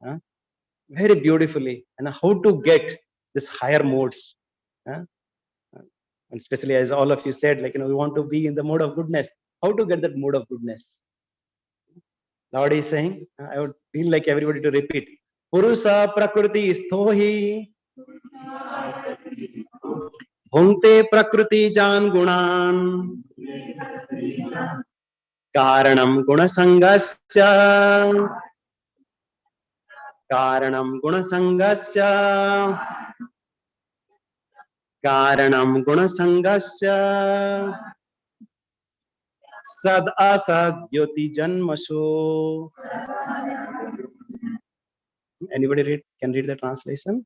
E: very beautifully, and how to get this higher modes. And especially as all of you said, like, we want to be in the mode of goodness. How to get that mode of goodness? Lord is saying, I would feel like everybody to repeat. Purusa prakriti sthohi bhungte prakriti jan gunan karanam gunasangasya karanam gunasangasya karanam gunasangasya sad asad jyoti janmasho. Anybody can read the translation?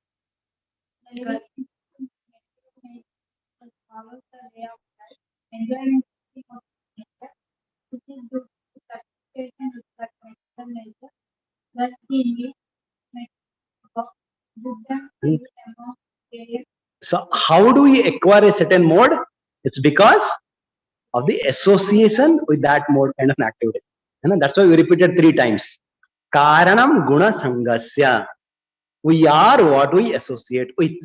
E: So how do we acquire a certain mode? It's because of the association with that mode kind of an activity. And that's why we repeated 3 times. Karanam guna sangasya. We are what we associate with.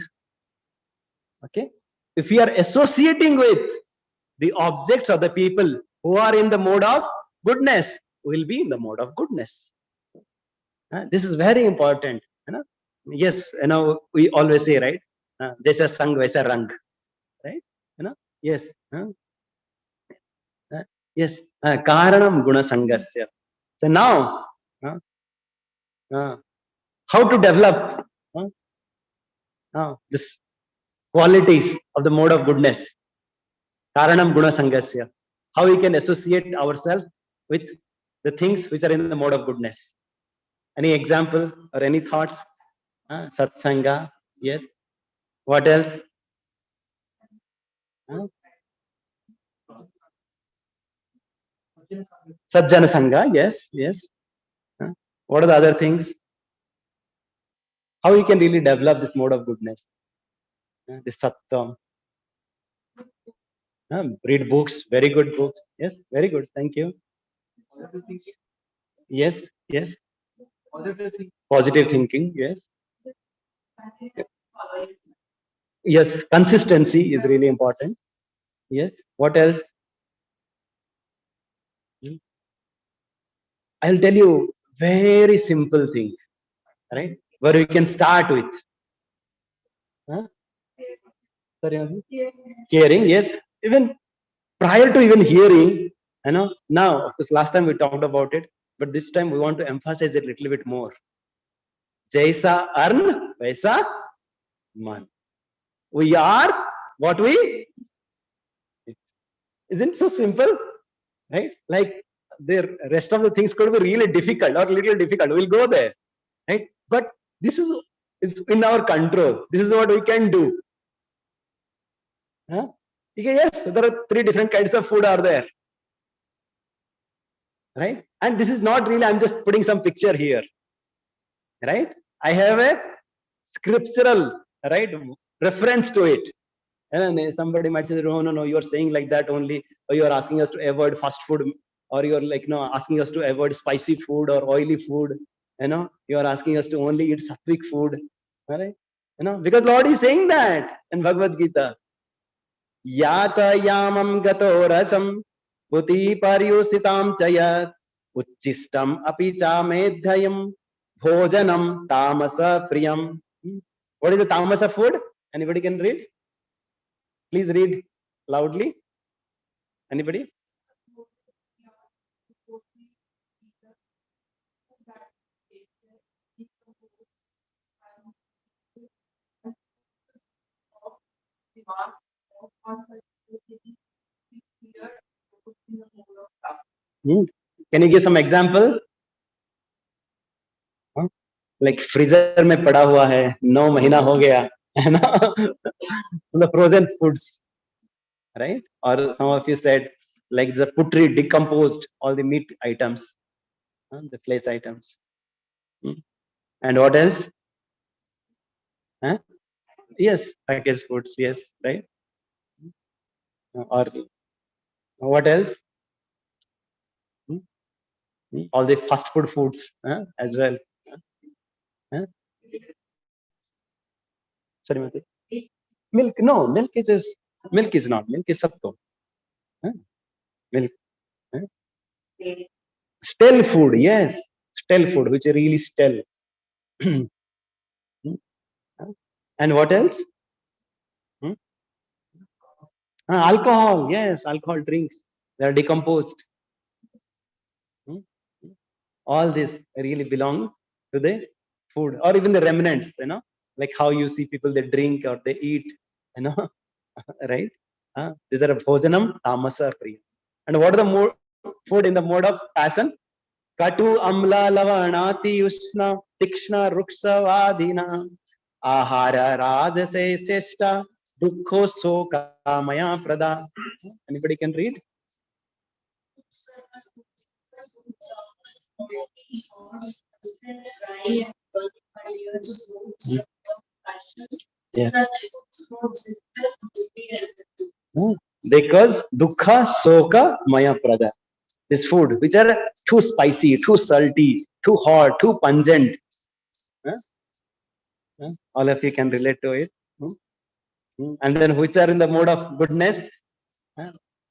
E: Okay. If we are associating with the objects or the people who are in the mode of goodness, we will be in the mode of goodness. This is very important. Yes, we always say, right? Jaisa sang vaisa rang, right? Yes. Yes. Karanam guna sangasya. So now, how to develop this qualities of the mode of goodness? Karanam guna sangasya. How we can associate ourselves with the things which are in the mode of goodness. Any example or any thoughts? Satsanga. Yes. What else? Sajjana Sangha. Yes. Yes. What are the other things? How we can really develop this mode of goodness? This sattva. Read books. Very good books. Yes. Very good. Thank you. Yes. Yes. Positive thinking. Yes. Yes. Consistency is really important. Yes. What else? I'll tell you very simple thing, right? Where we can start with. Sorry, hearing, yes. Even prior to even hearing, now, of course, last time we talked about it, but this time we want to emphasize it a little bit more. Jaisa arn, vaisa man. We are what we. Isn't it so simple, right? Like the rest of the things could be really difficult or little difficult. We'll go there, right? But this is in our control. This is what we can do. Yes, there are 3 different kinds of food are there, right? And this is not really, I'm just putting some picture here, right? I have a scriptural, right, reference to it. And somebody might say, no, you're saying like that only, or you're asking us to avoid fast food, or you're like, asking us to avoid spicy food or oily food. You're asking us to only eat sattvic food, right? Because Lord is saying that in Bhagavad Gita. Yata yamam gato rasam puti paryusitam chayat uchistam apicha medhayam bhojanam tamasa priyam. What is the tamasa food? Anybody can read? Please read loudly. Anybody? Can you give some example? Like freezer में पड़ा हुआ है 9 महीना हो गया है ना the frozen foods, right? Or some of you said like the putri decomposed all the meat items, the flesh items. And what else? Yes, packaged foods. Yes, right. Or what else? All the fast food foods as well. Sorry, Mati. Milk, no, milk is not. Milk is sattva. Huh? Milk. Huh? Stale food, yes. Stale food, which is really stale. And what else? Hmm? Alcohol, yes, alcohol drinks. They are decomposed. Hmm? All this really belong to the food, or even the remnants, like how you see people, they drink or they eat, right? These are bhojanam, tamasa, priya. And what are the food in the mode of passion? Katu, amla, lavanati, ushna, tikshna, ruksa, vadina, ahara, rajase, seshta, dukho, soka, maya, prada. Anybody can read? Yes. Because dukkha, soka, maya, prada. This food, which are too spicy, too salty, too hot, too pungent. All of you can relate to it. And then which are in the mode of goodness.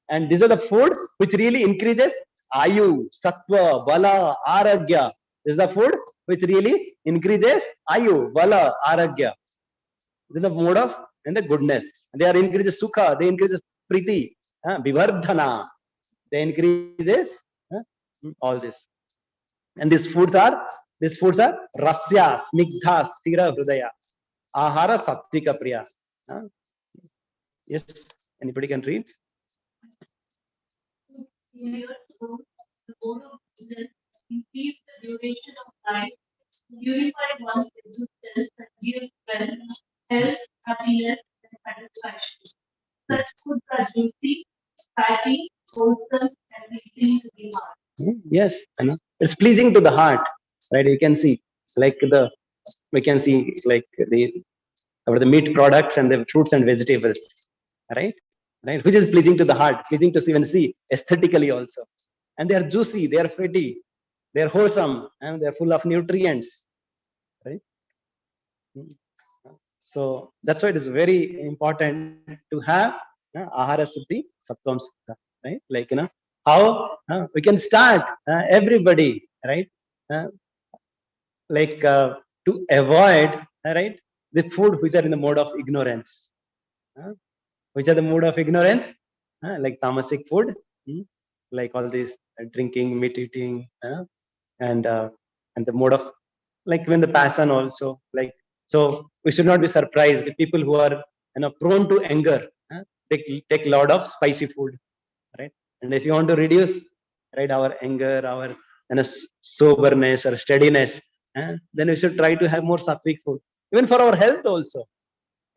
E: And these are the food which really increases ayu, sattva, bala, aragya. This is the food which really increases ayu, bala, aragya. This is the mode of and the goodness. They are increases sukha, they increases priti, vivardhana. They increases all this. And these foods are rasya, smigdha, sthira, hridaya, ahara, sattvika, priya. Yes, anybody can read?
F: The goal of goodness, increase the duration of life, purify one's existence, and give strength, health, happiness, and satisfaction. Such foods are juicy, fatty, wholesome, and pleasing to the heart.
E: Yes, it's pleasing to the heart, right? You can see, we can see like the meat products and the fruits and vegetables, right? Which is pleasing to the heart, pleasing to see aesthetically also. And they are juicy, they are fatty, they are wholesome, and they are full of nutrients, right? So that's why it is very important to have ahara siddhi sattvam siddha, right? Like how we can start everybody, right? To avoid, right, the food which are in the mode of ignorance. Which are the mode of ignorance? Like tamasic food, like all this drinking, meat eating, and the mode of like when the passion also, like, so we should not be surprised if people who are prone to anger take a lot of spicy food, right? And if you want to reduce, right, our anger, our soberness or steadiness, then we should try to have more sattvic food, even for our health also,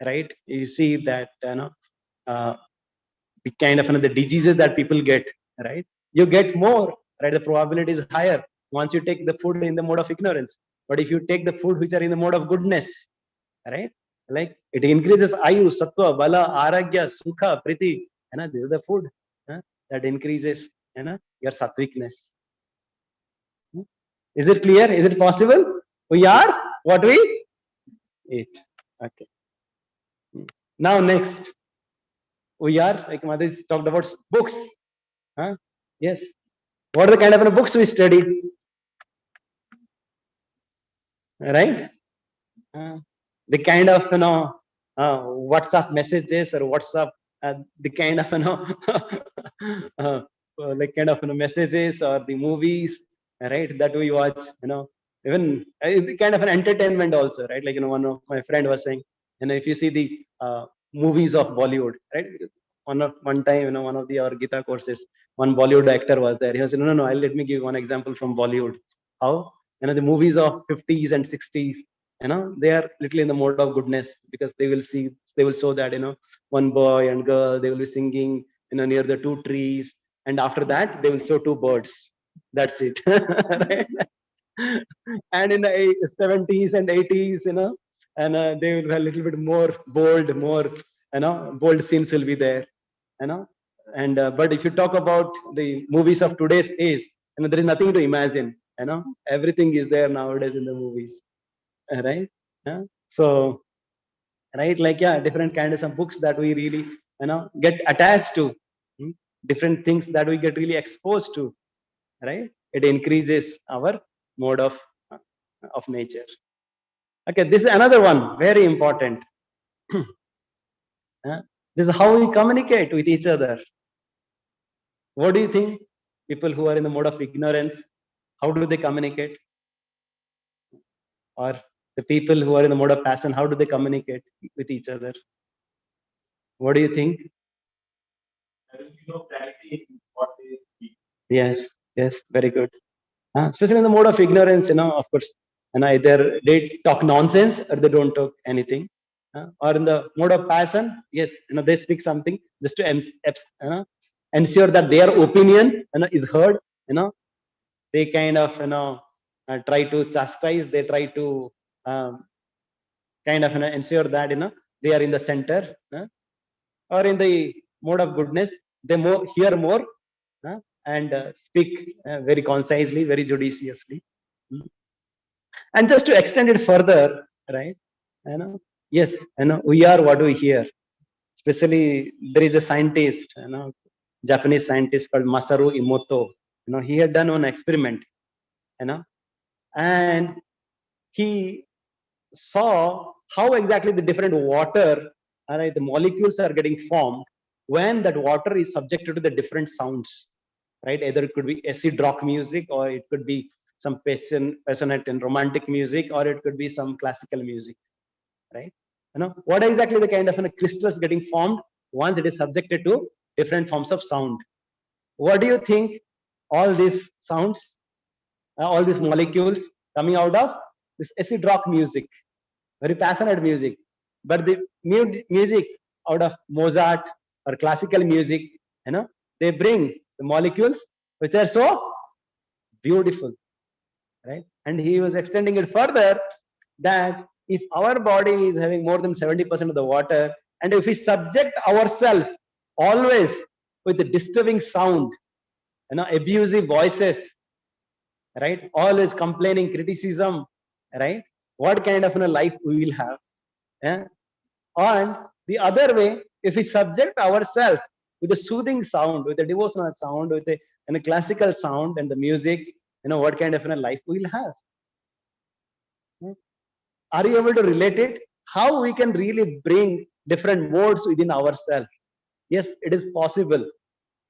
E: right? You see that uh, the kind of the diseases that people get, right? You get more, right? The probability is higher once you take the food in the mode of ignorance. But if you take the food which are in the mode of goodness, right? Like it increases ayu, sattva, bala, aragya, sukha, priti. This is the food that increases your sattvicness. Is it clear? Is it possible? We are what we eat. Okay. Now next, we are, like Madhuri talked about books. Yes. What are the kind of books we study? Right? The kind of WhatsApp messages or WhatsApp, the kind of like kind of messages or the movies, right, that we watch, even the kind of an entertainment also, right? Like one of my friend was saying, if you see the movies of Bollywood, right? One time, one of our Gita courses, one Bollywood actor was there. He was saying, no, let me give you one example from Bollywood. How the movies of 50s and 60s, they are literally in the mode of goodness, because they will show that one boy and girl, they will be singing near the two trees, and after that they will show two birds. That's it. Right? And in the 70s and 80s, and they will have a little bit more bold scenes will be there, and but if you talk about the movies of today's age, there is nothing to imagine. Everything is there nowadays in the movies, right? Yeah? So, right, like, yeah, different kinds of books that we really, get attached to, different things that we get really exposed to, right? It increases our mode of nature. Okay, this is another one, very important. This is how we communicate with each other. What do you think? People who are in the mode of ignorance, how do they communicate? Or the people who are in the mode of passion, how do they communicate with each other? What do you think?
C: There will be no clarity in what they speak.
E: Yes, yes, very good. Especially in the mode of ignorance, of course, and either they talk nonsense or they don't talk anything. Or in the mode of passion, yes, they speak something just to ensure that their opinion, is heard. They kind of, try to chastise. They try to um, kind of, ensure that they are in the center. Or in the mode of goodness, they hear more, and speak very concisely, very judiciously. Mm. And just to extend it further, right? Yes, we are what we hear. Especially, there is a scientist, Japanese scientist called Masaru Emoto. He had done one experiment, and he saw how exactly the different water, the molecules are getting formed when that water is subjected to the different sounds, right? Either it could be acid rock music, or it could be some passionate and romantic music, or it could be some classical music, right? What exactly the kind of crystals getting formed once it is subjected to different forms of sound? What do you think? All these sounds, all these molecules coming out of this acid rock music, very passionate music. But the music out of Mozart or classical music, they bring the molecules which are so beautiful, right? And he was extending it further that if our body is having more than 70% of the water, and if we subject ourselves always with the disturbing sound, abusive voices, right? Always complaining, criticism, right? What kind of a life we will have? Yeah? And the other way, if we subject ourselves with a soothing sound, with a devotional sound, with a classical sound and the music, what kind of a life we will have? Are you able to relate it? How we can really bring different modes within ourselves? Yes, it is possible,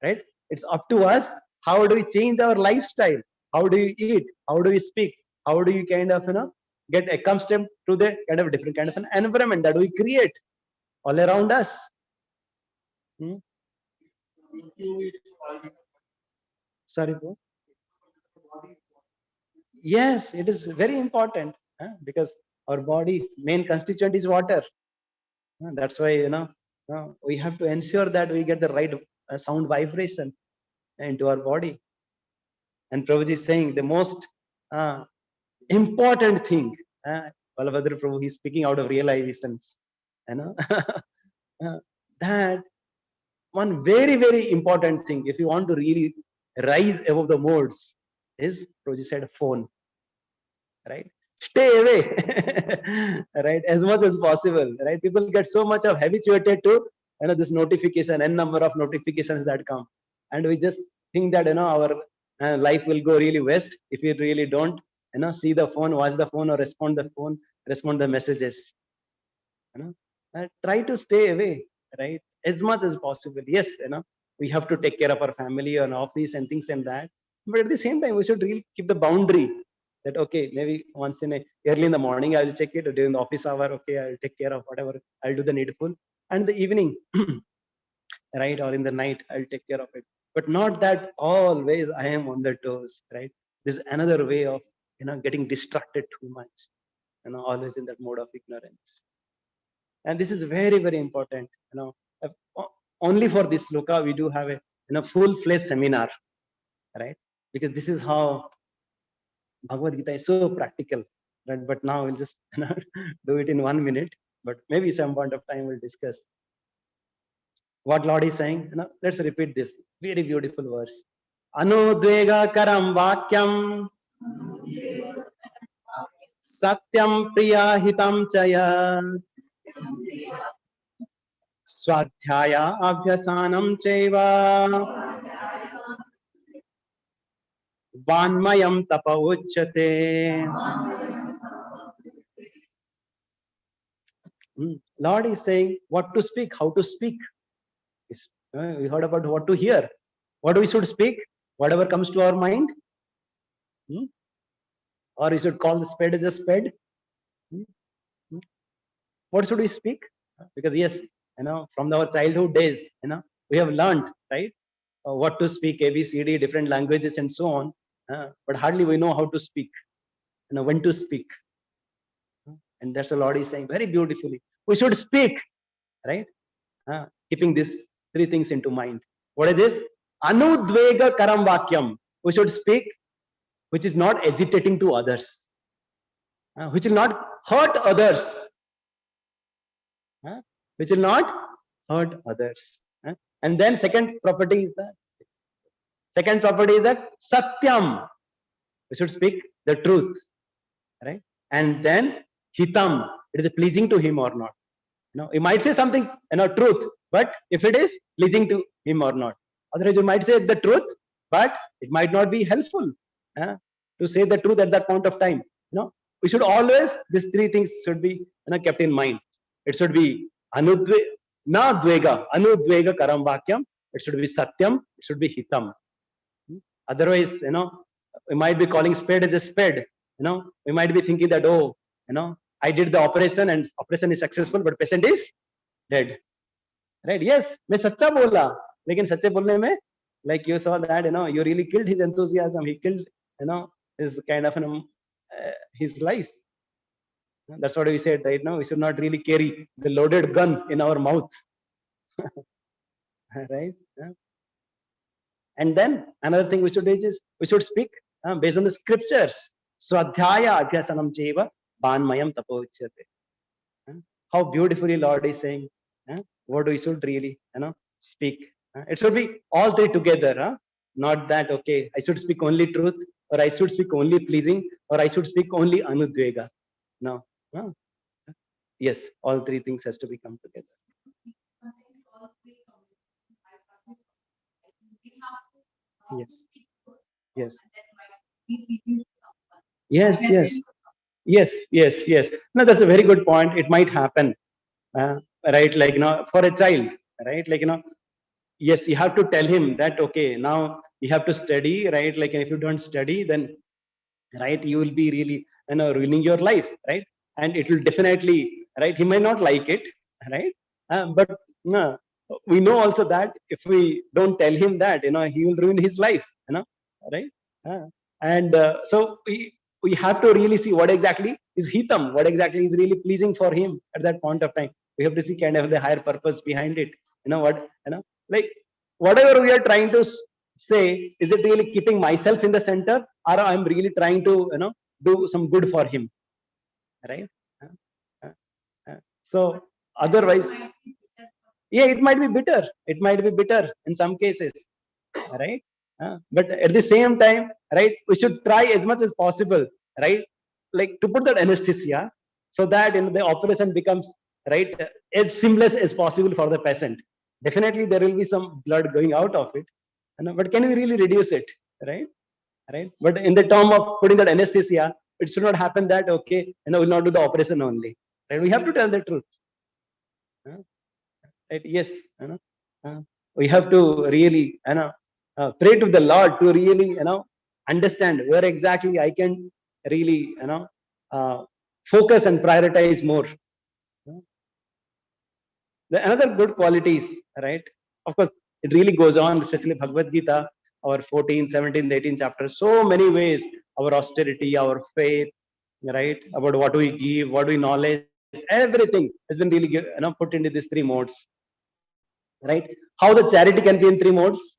E: right? It's up to us. How do we change our lifestyle? How do you eat? How do you speak? How do you kind of, get accustomed to the kind of different kind of an environment that we create all around us? Hmm? Sorry, bro. Yes, it is very important, because our body's main constituent is water. That's why, we have to ensure that we get the right sound vibration into our body. And Prabhuji is saying the most important thing. Balabhadra Prabhu, he's speaking out of realizations. Uh, that one very, very important thing, if you want to really rise above the modes, is Prabhuji said phone. Right? Stay away, right? As much as possible, right? People get so much of habituated to, this notification, n number of notifications that come, and we just think that, our life will go really west if we really don't, see the phone, watch the phone, or respond the messages. Try to stay away, right? As much as possible. Yes, we have to take care of our family and office and things like that, but at the same time, we should really keep the boundary that, okay, maybe once in early in the morning I will check it, or during the office hour, okay, I'll take care of whatever, I'll do the needful, and the evening, right, or in the night, I'll take care of it. But not that always I am on the toes, right? This is another way of, getting distracted too much, always in that mode of ignorance. And this is very, very important. Only for this sloka we do have a, full-fledged seminar, right? Because this is how Bhagavad Gita is so practical, right? But now we'll just do it in 1 minute. But maybe some point of time we'll discuss what Lord is saying. Let's repeat this very beautiful verse. Anudvega karam vakyam Satyam priya hitam chaya. Swadhyaya abhyasanam chaiva. Vanmayam tapa uchyate. Lord is saying what to speak, how to speak. We heard about what to hear, what we should speak, whatever comes to our mind. Or we should call the spade as a spade. What should we speak? Because yes, from our childhood days, we have learned, right, what to speak, ABCD, different languages and so on. But hardly we know how to speak, when to speak. And that's what Lord is saying very beautifully. We should speak, right? Keeping these three things into mind. What is this? Anudvega karam vakyam. We should speak which is not agitating to others, which will not hurt others, which will not hurt others. And then second property is that satyam. We should speak the truth, right? And then hitam. It is pleasing to him or not. You might say something, truth, but if it is pleasing to him or not. Otherwise, you might say the truth, but it might not be helpful to say the truth at that point of time. We should always, these three things should be kept in mind. It should be anudvega karam vakyam. It should be satyam. It should be hitam. Otherwise, we might be calling spade as a spade. We might be thinking that, oh, I did the operation and operation is successful, but patient is dead. Right? Yes, मैं सच्चा बोला, लेकिन सच्चे बोलने में, like you saw that, you really killed his enthusiasm. He killed, his kind of, his life. That's what we said right now. We should not really carry the loaded gun in our mouth. Right? And then another thing we should do is we should speak based on the scriptures. Swadhyaya abhyasanam cheva vanmayam tapochyate. How beautifully Lord is saying what we should really speak. It should be all three together. Not that, okay, I should speak only truth, or I should speak only pleasing, or I should speak only anudvega. No. Yes, all three things has to be come together. Yes. Yes. Yes, yes. Yes. No, that's a very good point. It might happen. Right, like, for a child, right, like, yes, you have to tell him that, okay, now you have to study, right, like, if you don't study, then, right, you will be really, ruining your life, right, and it will definitely, right, he may not like it, right, but we know also that if we don't tell him that, he will ruin his life, right, and so we have to really see what exactly is hitam, what exactly is really pleasing for him at that point of time. We have to see kind of the higher purpose behind it. Like whatever we are trying to say, is it really keeping myself in the center, or I'm really trying to, do some good for him, right? So otherwise, yeah, it might be bitter. It might be bitter in some cases, right? But at the same time, right, we should try as much as possible, right, like to put that anesthesia so that the operation becomes, right, as seamless as possible for the patient. Definitely there will be some blood going out of it, but can we really reduce it, right? But in the term of putting that anesthesia, it should not happen that, okay, we'll not do the operation only, right? We have to tell the truth, right? Yes, we have to really pray to the Lord to really understand where exactly I can really focus and prioritize more. The another good qualities, right? Of course, it really goes on, especially Bhagavad Gita, our 14, 17, 18 chapters, so many ways, our austerity, our faith, right? About what we give, what we knowledge, everything has been really put into these three modes, right? How the charity can be in three modes?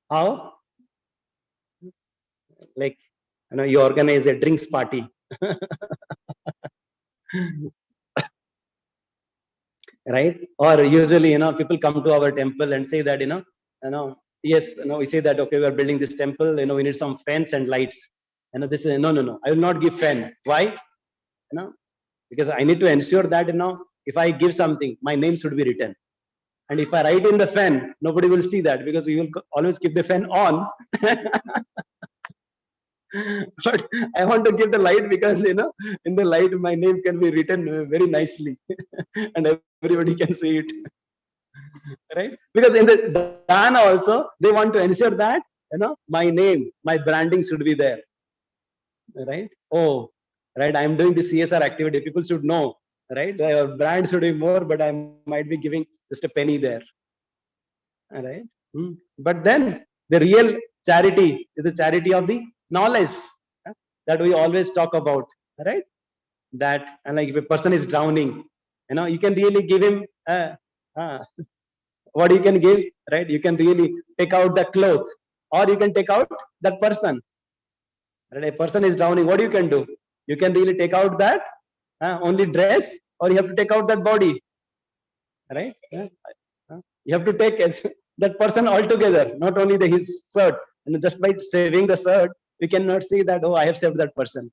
E: How? Like, you organize a drinks party. Right? Or usually, people come to our temple and say that, yes, we say that, okay, we are building this temple, we need some fans and lights, They say, no, I will not give fen. Why? Because I need to ensure that, if I give something, my name should be written. And if I write in the fen, nobody will see that, because you will always keep the fen on. But I want to give the light, because, in the light, my name can be written very nicely and everybody can see it. Right? Because in the dana also, they want to ensure that, my name, my branding should be there. Right? Oh, right. I'm doing the CSR activity. People should know, right? The brand should be more, but I might be giving just a penny there. All right. But then the real charity is the charity of the knowledge, that we always talk about, right? That, and like, if a person is drowning, you can really give him what you can give, right? You can really take out the cloth, or you can take out that person. Right? A person is drowning, what you can do? You can really take out that only dress, or you have to take out that body, right? You have to take that person altogether, not only his shirt. Just by saving the shirt, we cannot see that, oh, I have saved that person.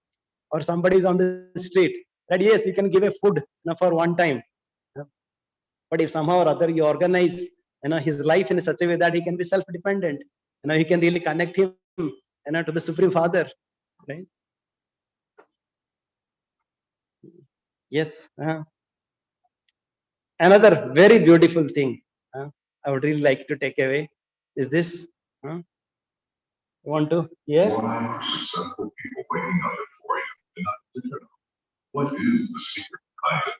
E: Or somebody is on the street, that yes, you can give a food for one time. But if somehow or other you organize his life in such a way that he can be self-dependent, he can really connect him to the Supreme Father, right? Yes. Another very beautiful thing I would really like to take away is this. You want to hear?
G: Why are successful people waking up at 4 a.m. and not different? What is the secret behind it?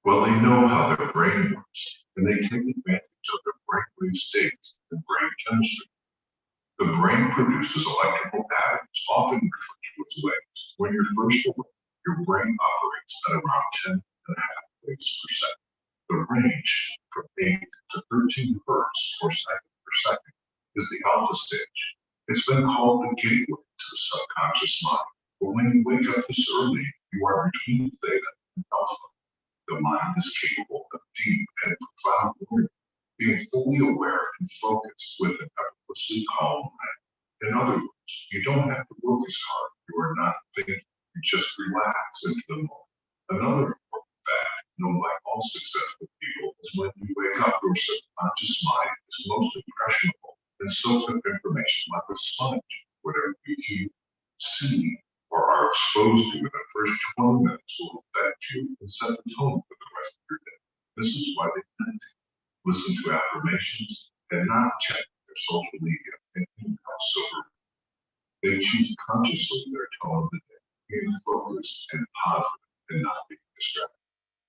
G: Well, they know how their brain works, and they take advantage of their brainwave states and brain chemistry. The brain produces electrical patterns, often referred to as waves. When you're first awake, your brain operates at around 10.5 waves per second. The range from 8 to 13 hertz or second per second is the alpha stage. It's been called the gateway to the subconscious mind. But when you wake up this early, you are between theta and alpha. The mind is capable of deep and profound learning, being fully aware and focused with an effortlessly calm mind. In other words, you don't have to work as hard. You are not thinking. You just relax into the moment. Another important fact known by all successful people is when you wake up, your subconscious mind is most impressionable and soaks up information like a sponge. Whatever you hear, see, or are exposed to in the first 20 minutes will affect you and set the tone for the rest of your day. This is why they meditate, listen to affirmations, and not check their social media and email sober. They choose consciously their tone of the day, being focused and positive and not being distracted.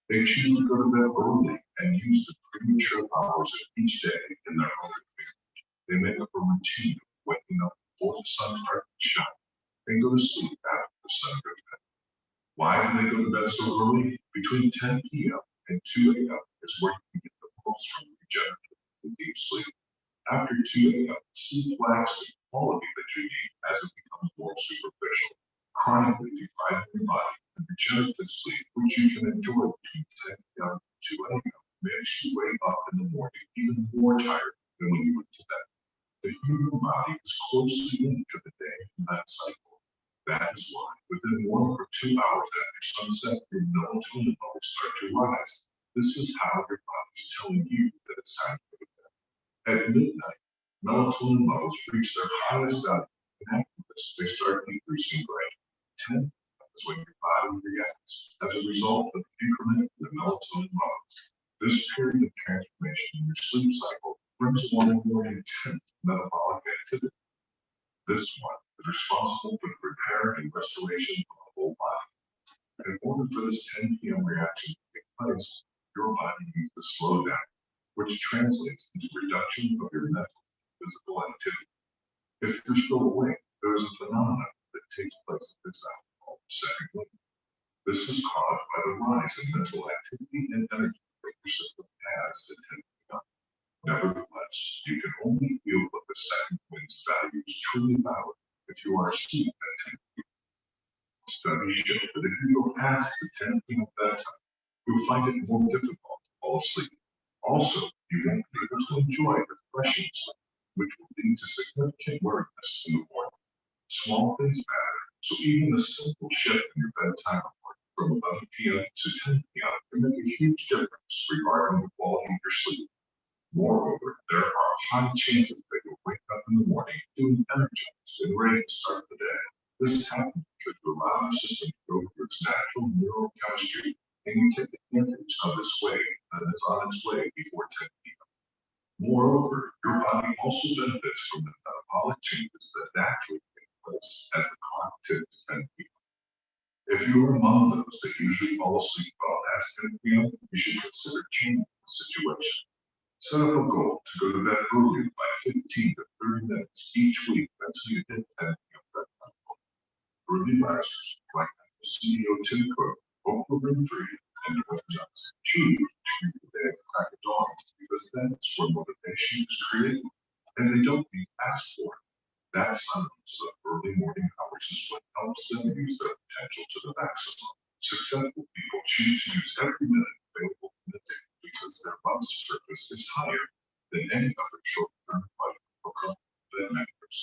G: They choose to go to bed early and use the premature hours of each day in their own advantage. They make up a routine of waking up before the sun starts to shine and go to sleep after the sun goes down. Why do they go to bed so early? Between 10 p.m. and 2 a.m. is where you get the most from regenerative and deep sleep. After 2 a.m., sleep lacks the quality that you need as it becomes more superficial, chronically depriving your body of regenerative sleep, which you can enjoy between 10 p.m. and 2 a.m. makes you wake up in the morning even more tired than when you went to bed. The human body is closely linked to the day and night cycle. That is why within 1 or 2 hours after sunset, your melatonin levels start to rise. This is how your body is telling you that it's time to go to bed. At midnight, melatonin levels reach their highest value, and after this, they start decreasing gradually. 10 is when your body reacts as a result of the increment in the melatonin levels. This period of transformation in your sleep cycle brings one of more intense metabolic activity. This one is responsible for the repair and restoration of the whole body. In order for this 10 p.m. reaction to take place, your body needs to slow down, which translates into reduction of your mental and physical activity. If you're still awake, there is a phenomenon that takes place at this hour called the second wave. This is caused by the rise in mental activity and energy that your system has at 10 p.m. Nevertheless, you can only feel what the second wind's value is truly valid if you are asleep at 10 p.m. Studies show that if you go past the 10 p.m. bedtime, you'll find it more difficult to fall asleep. Also, you won't be able to enjoy refreshing sleep. which will lead to significant worriness in the morning. Small things matter, so even a simple shift in your bedtime from 11 p.m. to 10 p.m. can make a huge difference regarding the quality of your sleep. Moreover, there are high chances that you'll wake up in the morning feeling energized and ready to start the day. This happens because you allow your system to go through its natural neurochemistry, and you take advantage of this way that is on its way before 10 p.m. Moreover, your body also benefits from the metabolic changes that naturally take place as the clock ticks 10 p.m. If you are among those that usually fall asleep about past 10 p.m., you should consider changing the situation. Set up a goal to go to bed early by 15 to 30 minutes each week until you hit 10 p.m. bedtime. Early risers like CEO Tim Cook, Oprah Winfrey, and Dwayne Johnson choose to read the day at the crack of dawn because that's where motivation is created, and they don't need to ask for it. That silence of early morning hours is what helps them use their potential to the maximum. Successful people choose to use every minute available in the day because their life's purpose is higher than any other short-term budget program that matters.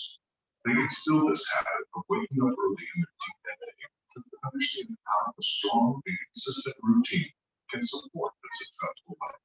G: They instill this habit of waking up early in their team that day because they understand how a strong and consistent routine can support a successful life.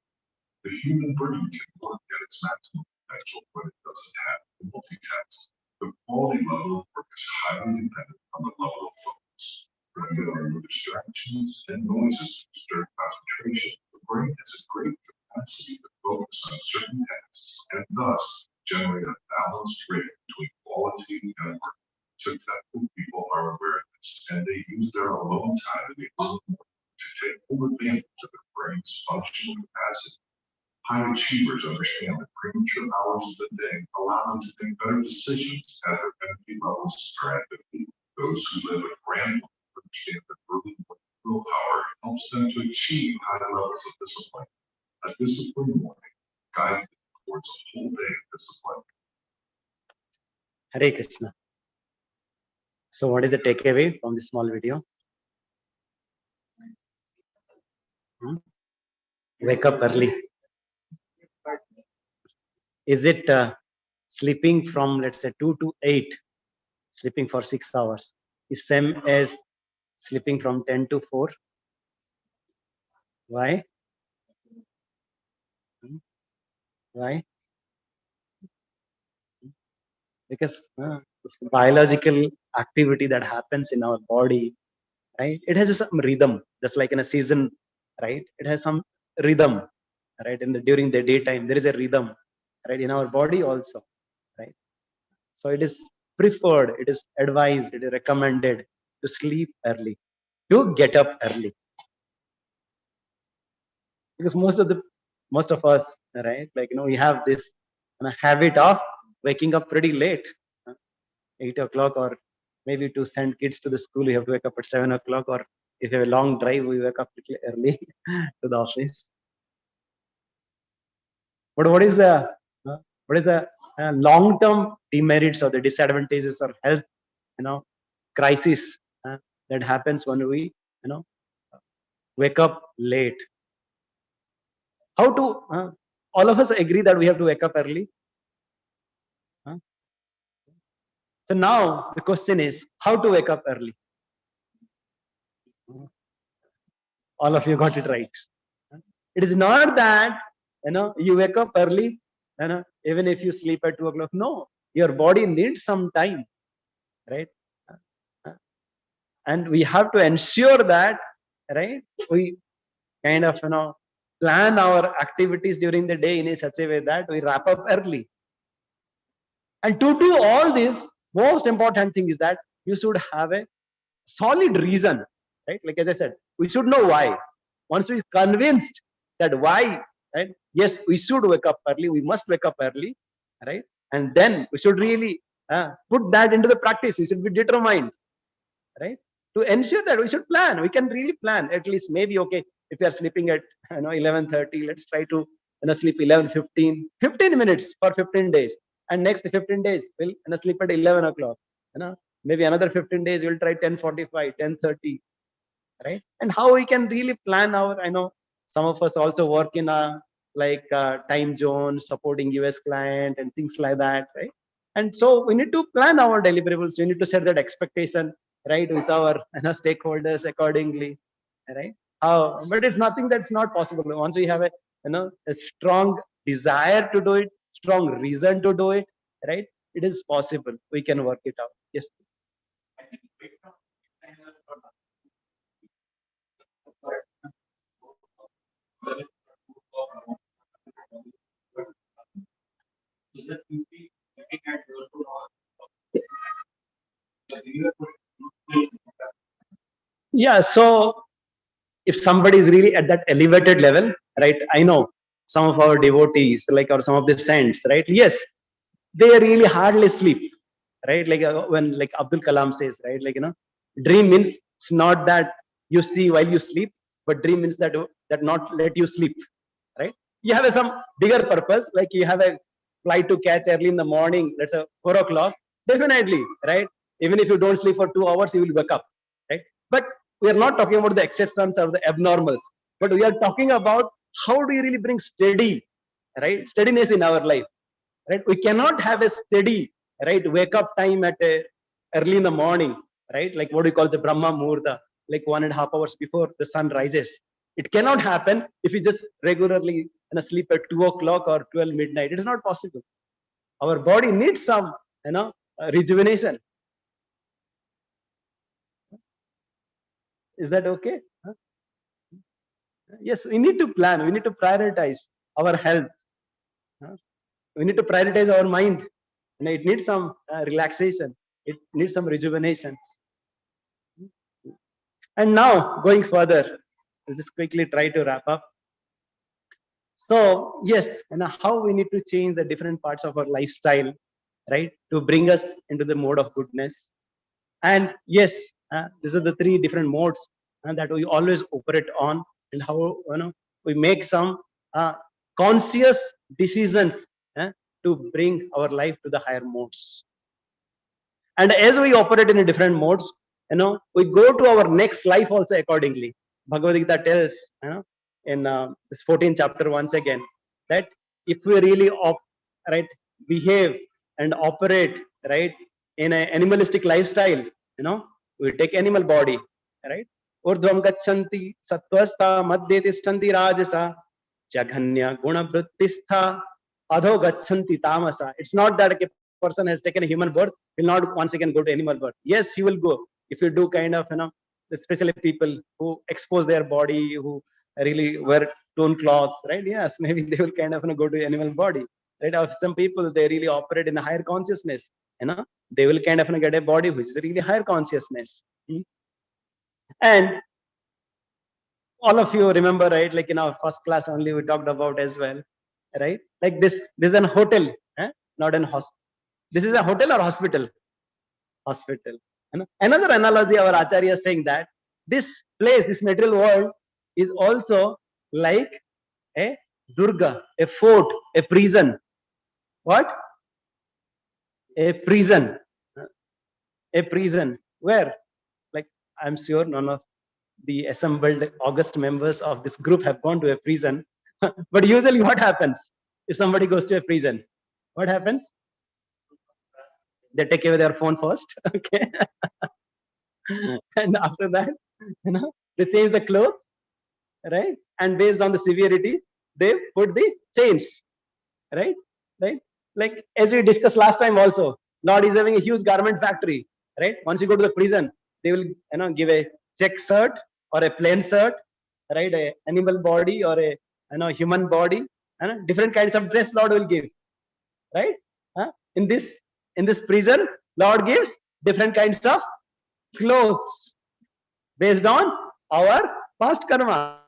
G: The human brain can work at its maximum potential when it doesn't have to multitask. The quality level of work is highly dependent on the level of focus. When there are no distractions and noises to disturb concentration, the brain has a great capacity to focus on certain tasks and thus generate a balanced rate between quality and work. Successful people are aware of this, and they use their alone time in the early morning to take full advantage of their brain's functional capacity. High achievers understand that premature hours of the day allow them to make better decisions as their energy levels are at their peak. Those who live a grand life understand that early willpower helps them to achieve high levels of discipline. A disciplined morning guides them towards a whole day of discipline.
E: Hare Krishna. So what is the takeaway from this small video? Wake up early. Is it sleeping from, let's say, 2 to 8, sleeping for 6 hours, is same as sleeping from 10 to 4? Why? Why? Because it's the biological activity that happens in our body, right? It has some rhythm, just like in a season, right? It has some rhythm, right? During the daytime, there is a rhythm, right? In our body also, right? So it is preferred, it is advised, it is recommended to sleep early, to get up early. Because most of us, right? Like, we have this habit of waking up pretty late, 8 o'clock, or maybe to send kids to the school, you have to wake up at 7 o'clock, or if you have a long drive, we wake up little early to the office. But what is the long-term demerits or the disadvantages or health, crisis that happens when we, wake up late? How to? All of us agree that we have to wake up early. So now the question is, how to wake up early? All of you got it right. It is not that you wake up early, even if you sleep at 2 o'clock. No, your body needs some time, right? And we have to ensure that, right? We kind of plan our activities during the day in such a way that we wrap up early. And to do all this, most important thing is that you should have a solid reason, right? Like as I said, we should know why. Once we're convinced that why, right? Yes, we should wake up early. We must wake up early, right? And then we should really put that into the practice. We should be determined, right? To ensure that we should plan. We can really plan. At least maybe, okay, if you are sleeping at 11:30, let's try to sleep 11:15, 15 minutes for 15 days. And next 15 days, we'll sleep at 11 o'clock. Maybe another 15 days, we'll try 10:45, 10:30, right? And how we can really plan our, I know some of us also work in like time zone, supporting US client and things like that, right? And so we need to plan our deliverables. We need to set that expectation, right, with our stakeholders accordingly, right? But it's nothing that's not possible. Once we have a strong desire to do it, strong reason to do it, right? It is possible. We can work it out. Yes.
C: I think breakdown kind of just simply looking at
E: Yeah. So if somebody is really at that elevated level, right? I know some of our devotees, like, or some of the saints, right? Yes, they really hardly sleep, right? Like when, like Abdul Kalam says, right? Like, dream means it's not that you see while you sleep, but dream means that not let you sleep, right? You have some bigger purpose, like you have a flight to catch early in the morning, let's say 4 o'clock, definitely, right? Even if you don't sleep for 2 hours, you will wake up, right? But we are not talking about the exceptions or the abnormals, but we are talking about how do you really bring steadiness in our life, right? We cannot have a steady, right, wake up time at early in the morning, right? Like what we call the Brahma Muhurta, like 1.5 hours before the sun rises. It cannot happen if you just regularly sleep at 2 o'clock or 12 midnight. It is not possible. Our body needs some, rejuvenation. Is that okay? Huh? Yes, we need to plan. We need to prioritize our health. Huh? We need to prioritize our mind. It needs some relaxation. It needs some rejuvenation. And now, going further, I'll just quickly try to wrap up. So, yes, how we need to change the different parts of our lifestyle, right, to bring us into the mode of goodness. And yes, these are the 3 different modes that we always operate on, and how we make some conscious decisions to bring our life to the higher modes. And as we operate in different modes, we go to our next life also accordingly. Bhagavad Gita tells, in this 14th chapter once again, that if we really behave and operate, right, in an animalistic lifestyle, we take animal body, right? Urdhvam gachanti sattvastha madhye tishtanti rajasa jaghanya guna vrittistha adho gachanti tamasa. It's not that a person has taken a human birth will not once again go to animal birth. Yes, he will go if you do kind of, especially people who expose their body, who really wear torn cloths, right? Yes, maybe they will kind of go to animal body, right? Of some people, they really operate in a higher consciousness, they will kind of get a body which is really higher consciousness. And all of you remember, right? Like in our first class only, we talked about as well, right? Like this is an hotel, not an hospital. This is a hotel or hospital? Hospital. Another analogy, our Acharya is saying that this place, this material world, is also like a Durga, a fort, a prison. What? A prison. A prison. Where? Like, I'm sure none of the assembled August members of this group have gone to a prison. But usually what happens if somebody goes to a prison? What happens? They take away their phone first, okay? And after that, they change the clothes, right? And based on the severity, they put the chains, right? Right? Like as we discussed last time also, Lord is having a huge garment factory, right? Once you go to the prison, they will, give a check shirt or a plain shirt, right? A animal body or a, human body, and different kinds of dress Lord will give, right? In this prison, Lord gives different kinds of clothes based on our past karma.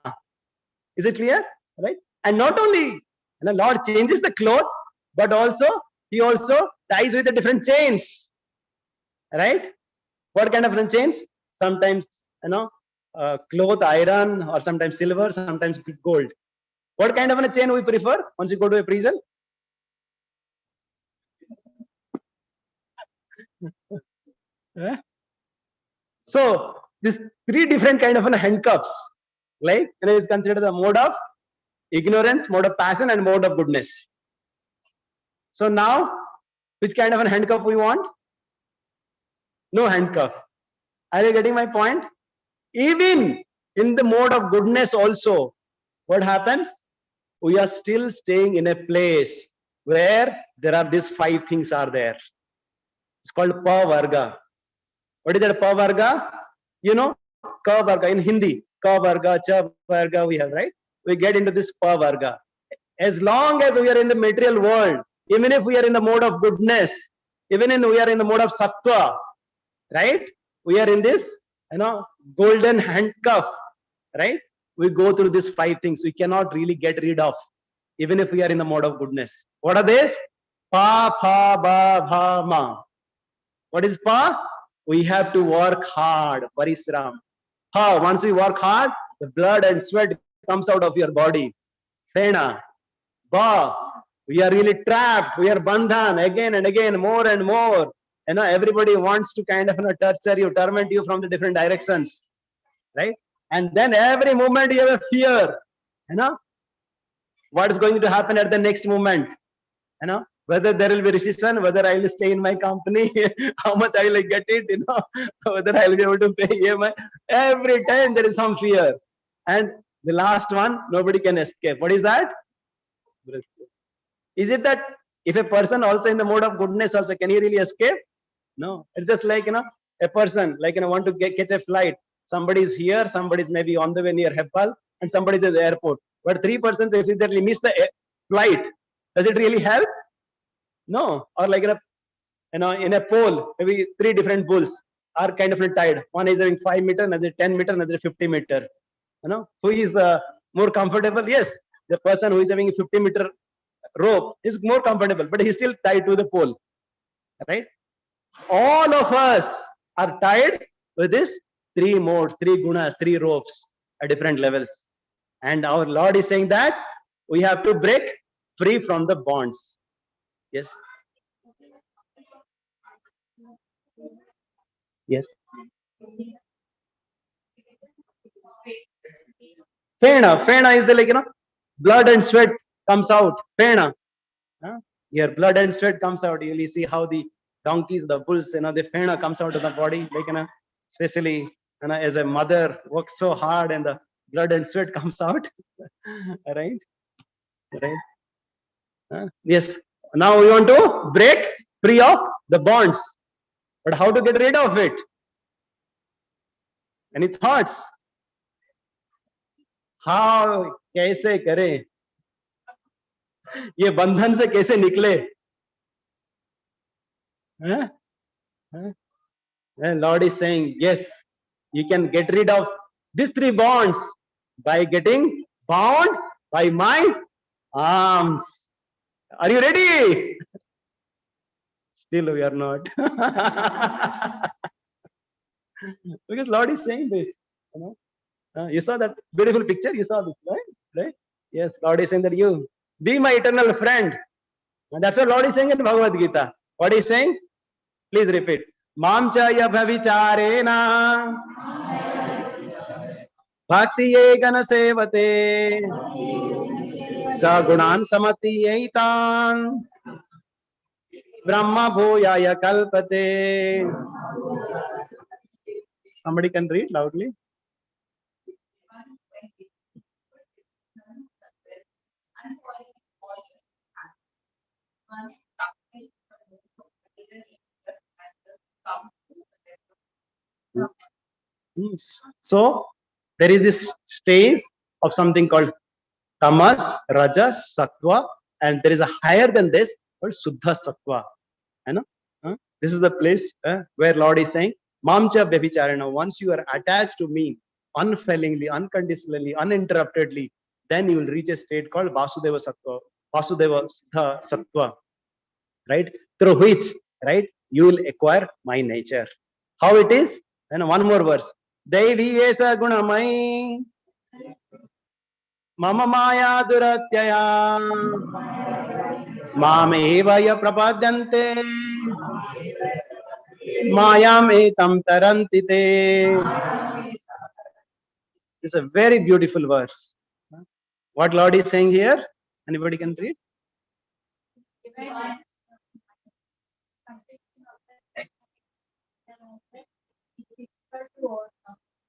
E: Is it clear? Right? And not only the Lord changes the cloth, but also he also ties with the different chains. Right? What kind of different chains? Sometimes cloth, iron, or sometimes silver, sometimes gold. What kind of a chain we prefer once you go to a prison? So these 3 different kind of handcuffs, like is considered the mode of ignorance, mode of passion, and mode of goodness. So now, which kind of a handcuff we want? No handcuff. Are you getting my point? Even in the mode of goodness also, what happens? We are still staying in a place where there are these 5 things are there. It's called pavarga. What is that pavarga? You know, ka varga in Hindi. Ka varga, cha varga we have, right? We get into this pavarga. As long as we are in the material world, even if we are in the mode of goodness, even if we are in the mode of sattva, right? We are in this, golden handcuff, right? We go through these 5 things. We cannot really get rid of, even if we are in the mode of goodness. What are these? Pa, pha, ba, bha, ma. What is pa? We have to work hard. Parisram. Pa, once we work hard, the blood and sweat comes out of your body. Fena. Ba, we are really trapped. We are bandhan again and again, more and more. Everybody wants to kind of torture you, torment you from the different directions, right? And then every moment you have a fear, what is going to happen at the next moment, whether there will be recession, whether I will stay in my company, how much I will get it, whether I will be able to pay EMI. Every time there is some fear. And the last one, nobody can escape. What is that? Is it that if a person also in the mode of goodness also, can he really escape? No. It's just like, a person, like, want to catch a flight. Somebody is here, somebody is maybe on the way near Hebbal, and somebody is at the airport. But 3 persons, if they miss the flight, does it really help? No. Or like in a pole, maybe 3 different bulls are kind of tied. One is having 5 meter, another 10 meter, another 50 meter. Who is more comfortable? Yes, the person who is having a 50-meter rope is more comfortable, but he's still tied to the pole, right? All of us are tied with this 3 modes, 3 gunas, 3 ropes at different levels. And our Lord is saying that we have to break free from the bonds. Yes. Yes. Fena is the blood and sweat comes out. Fena. Your blood and sweat comes out. You'll see how the donkeys, the bulls, the fena comes out of the body. Like, especially, as a mother works so hard and the blood and sweat comes out. Right? Yes. Now we want to break free of the bonds. But how to get rid of it? Any thoughts? How? कैसे करें? ये बंधन से कैसे निकले? And Lord is saying, yes, you can get rid of these 3 bonds by getting bound by my arms. Are you ready? Still we are not. Because Lord is saying this. You saw that beautiful picture? You saw this, right? Yes, Lord is saying that you be my eternal friend. And that's what Lord is saying in Bhagavad Gita. What is saying? Please repeat. Mam chaya bhavicharena bhakti egana sevate sagunan samatiyaitan brahma bhuyaya kalpate. Somebody can read loudly. So there is this stage of something called tamas, rajas, sattva, and there is a higher than this called suddha sattva. This is the place where Lord is saying, Mamcha Bhavicharana, once you are attached to me unfailingly, unconditionally, uninterruptedly, then you will reach a state called Vasudeva Sattva, Vasudeva Suddha Sattva, right? Through which, right, you will acquire my nature. How it is? And one more verse. Devi esa gunamai mama maya duratyaya mamevaya prapadyante mayam etam tarantite. It's a very beautiful verse. What Lord is saying here? Anybody can read?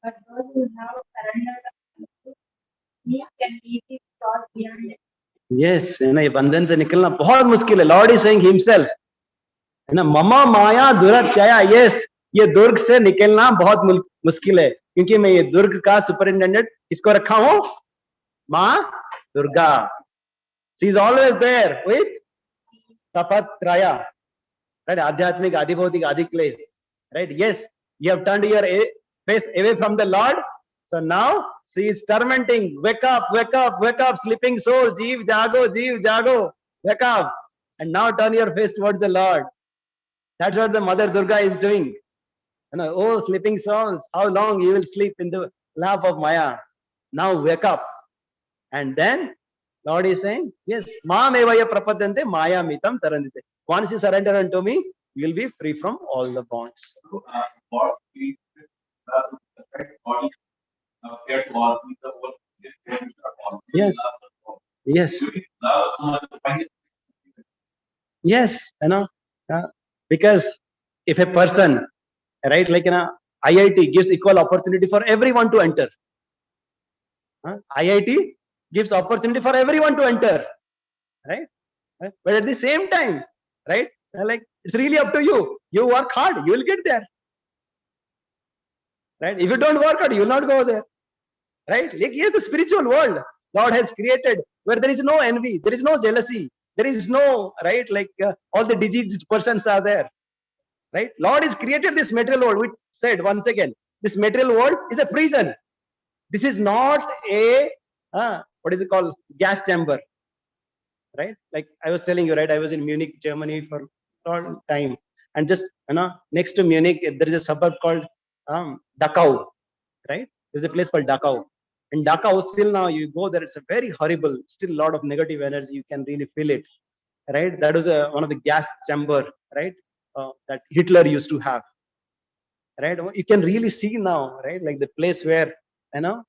F: But those who have surrendered me can be the cross beyond it.
E: Yes, ये बंधन से निकलना बहुत मुश्किल है. Lord is saying himself, है ना, mama माया दुरात्याया. Yes, ये दुर्ग से निकलना बहुत मुश्किल है, क्योंकि मैं ये दुर्ग का सुपरिंटेंडेंट किसको रखा हूँ? माँ Durga. She is always there with tapatraya, right? Adhyatmic, adibhautik, adiklesh, right? Yes, you have turned your face away from the Lord, so now she is tormenting. Wake up, wake up, wake up, sleeping soul. Jeev jago, wake up, and now turn your face towards the Lord. That's what the Mother Durga is doing. You know, oh sleeping souls, how long you will sleep in the lap of Maya? Now wake up. And then Lord is saying, yes, Maam evaya prapadante Maya mitam tarandite. Once you surrender unto me, you will be free from all the bonds.
C: So, what we affect body care to all the whole
E: Yes. Yes. Yes, you know, because if a person, right, like, you know, IIT gives equal opportunity for everyone to enter. IIT gives opportunity for everyone to enter, right? But at the same time, right, like, it's really up to you. You work hard, you will get there, right? If you don't work hard, you will not go there, right? Like, yes, the spiritual world God has created where there is no envy, there is no jealousy, there is no, right, like, all the diseased persons are there, right? Lord has created this material world. We said once again, this material world is a prison. This is not a what is it called, gas chamber, right? Like I was telling you, right, I was in Munich, Germany for a long time, and just, you know, next to Munich there is a suburb called Dachau, right? There's a place called Dachau. In Dachau, still now you go there, it's a very horrible, still a lot of negative energy, you can really feel it, right? That was one of the gas chamber, right, that Hitler used to have, right? You can really see now, right, like the place where, you know,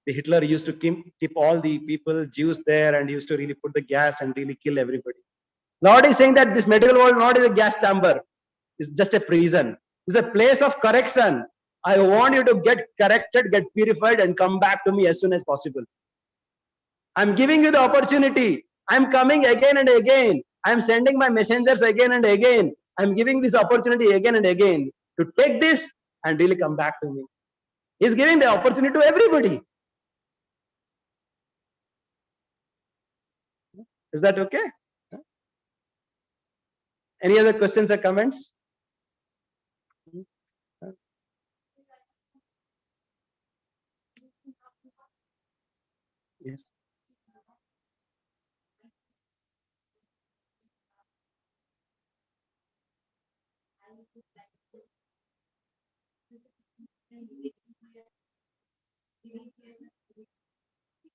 E: the Hitler used to keep all the people, Jews there, and used to really put the gas and really kill everybody. Lord is saying that this material world not is a gas chamber, it's just a prison. It's a place of correction. I want you to get corrected, get purified, and come back to me as soon as possible. I'm giving you the opportunity. I'm coming again and again. I'm sending my messengers again and again. I'm giving this opportunity again and again to take this and really come back to me. He's giving the opportunity to everybody. Is that okay? Any other questions or comments? Yes.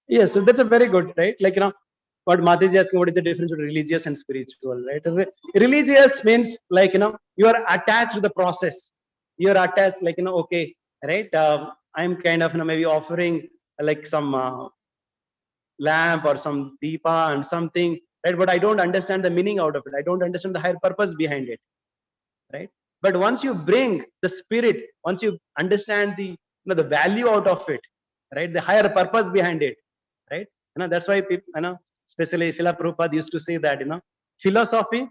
E: Yes, so that's a very good, right? Like, you know, what Mataji is asking, what is the difference between religious and spiritual, right? Religious means, like, you know, you are attached to the process. You're attached, like, you know, okay, right? I'm kind of, you know, maybe offering like some lamp or some deepa and something, right? But I don't understand the meaning out of it. I don't understand the higher purpose behind it, right? But once you bring the spirit, once you understand the, you know, the value out of it, right? The higher purpose behind it, right? You know, that's why people, you know, especially Srila Prabhupada used to say that, you know, philosophy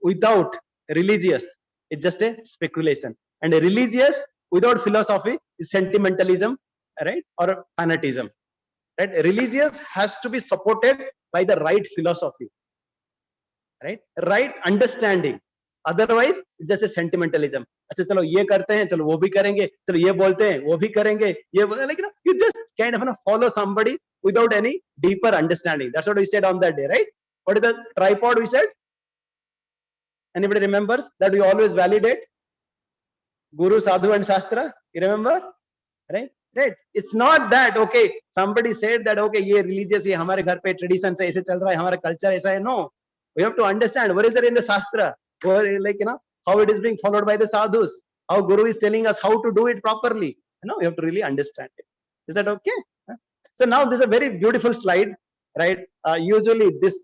E: without religious is just a speculation, and a religious without philosophy is sentimentalism, right, or fanatism, right? Religious has to be supported by the right philosophy, right, right understanding. Otherwise it's just a sentimentalism. अच्छा चलो ये करते हैं, चलो वो भी करेंगे, चलो ये बोलते हैं, वो भी करेंगे, ये like, you know, you just kind of, you know, follow somebody without any deeper understanding. That's what we said on that day, right? What is the tripod we said? Anybody remembers that? We always validate Guru, Sadhu, and Shastra. You remember, right? Right? It's not that, okay, somebody said that, okay, ये religious, ये हमारे घर पे tradition से ऐसे चल रहा है, हमारा culture ऐसा है. No, we have to understand what is there in the Shastra, or, like, you know, how it is being followed by the sadhus, how Guru is telling us how to do it properly. You know, we have to really understand it. Is that okay? So now this is a very beautiful slide, right? Usually this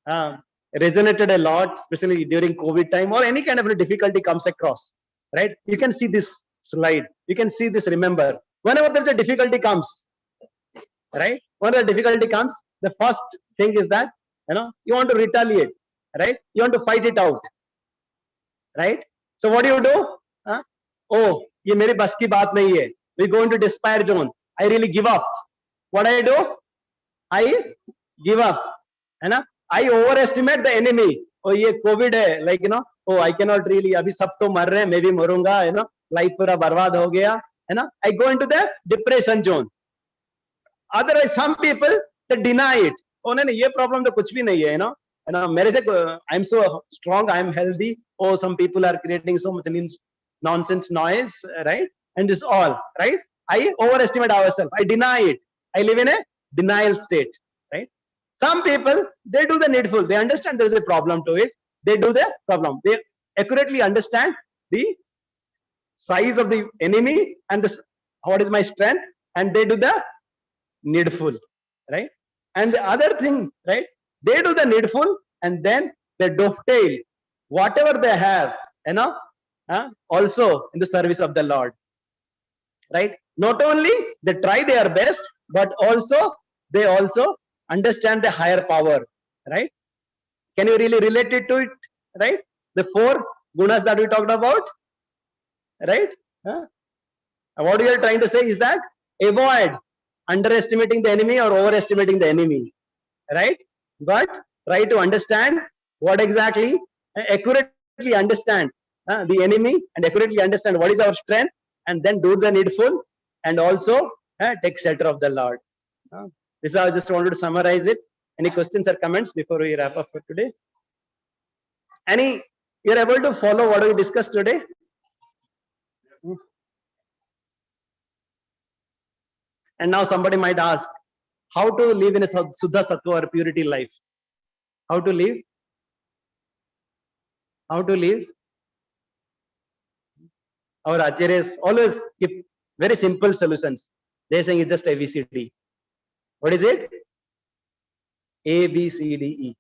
E: resonated a lot, especially during COVID time or any kind of a difficulty comes across, right? You can see this slide. You can see this. Remember, whenever there's a difficulty comes, right? Whenever difficulty comes, the first thing is that you want to retaliate, right? You want to fight it out, right? So what do? Oh, ये मेरे बस की बात नहीं है. We go into despair zone. I really give up. What I do? I give up. है ना? I overestimate the enemy. Oh, ये COVID है. Like oh, I cannot really. अभी सब तो मर रहे हैं, मैं भी मरूंगा. Life पूरा बर्बाद हो गया. है ना? I go into the depression zone. Otherwise, some people they deny it. Oh, नहीं ये problem तो कुछ भी नहीं है. मेरे से I'm so strong, I'm healthy. Oh, some people are creating so much nonsense noise, right? And it's all right. I overestimate ourselves. I deny it. I live in a denial state, right? Some people they do the needful. They understand there is a problem to it. They do the problem. They accurately understand the size of the enemy and what is my strength, and they do the needful, right? And the other thing, right? They do the needful and then they dovetail whatever they have, also in the service of the Lord, right? Not only they try their best, but they also understand the higher power, right? Can you really relate it to it, right? The 4 gunas that we talked about, right? What we are trying to say is that avoid underestimating the enemy or overestimating the enemy, right? But try to understand what exactly, accurately understand the enemy and accurately understand what is our strength, and then do the needful and also take shelter of the Lord. This I just wanted to summarize it. Any questions or comments before we wrap up for today? You're able to follow what we discussed today? And now somebody might ask, how to live in a Suddha Sattva or purity life? How to live? How to live? Our acharyas always give very simple solutions. They're saying it's just ABCD. What is it? A, B, C, D, E.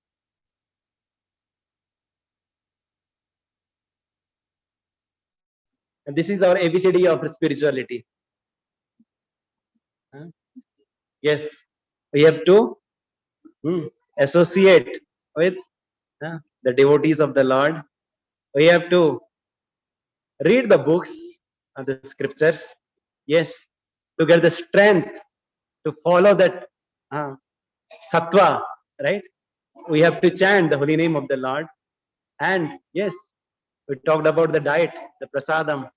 E: And this is our ABCD of spirituality. Yes, we have to associate with the devotees of the Lord. We have to read the books of the scriptures. Yes, to get the strength to follow that sattva, right? We have to chant the holy name of the Lord. And yes, we talked about the diet, the prasadam,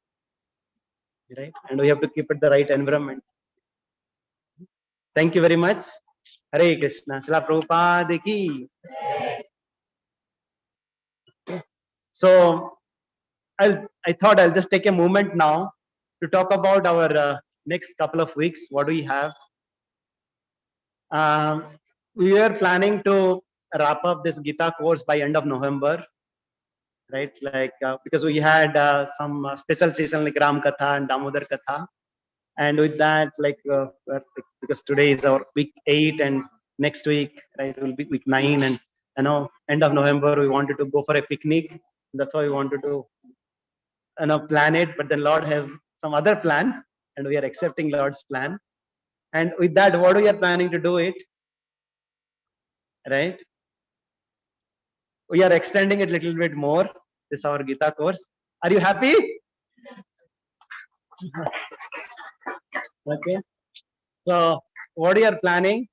E: right? And we have to keep it the right environment. Thank you very much. Hare Krishna. Srila Prabhupada ki. So I thought I'll just take a moment now to talk about our next couple of weeks. What do we have? We were planning to wrap up this Gita course by end of November, right? Like because we had some special season like Ram Katha and Damodar Katha. And with that, like because today is our week 8 and next week, right, it will be week 9, and end of November we wanted to go for a picnic. That's why we wanted to plan it, but then Lord has some other plan, and we are accepting Lord's plan. And with that, what we are planning to do it, right? We are extending it a little bit more. This is our Gita course. Are you happy? Okay. So what we are planning,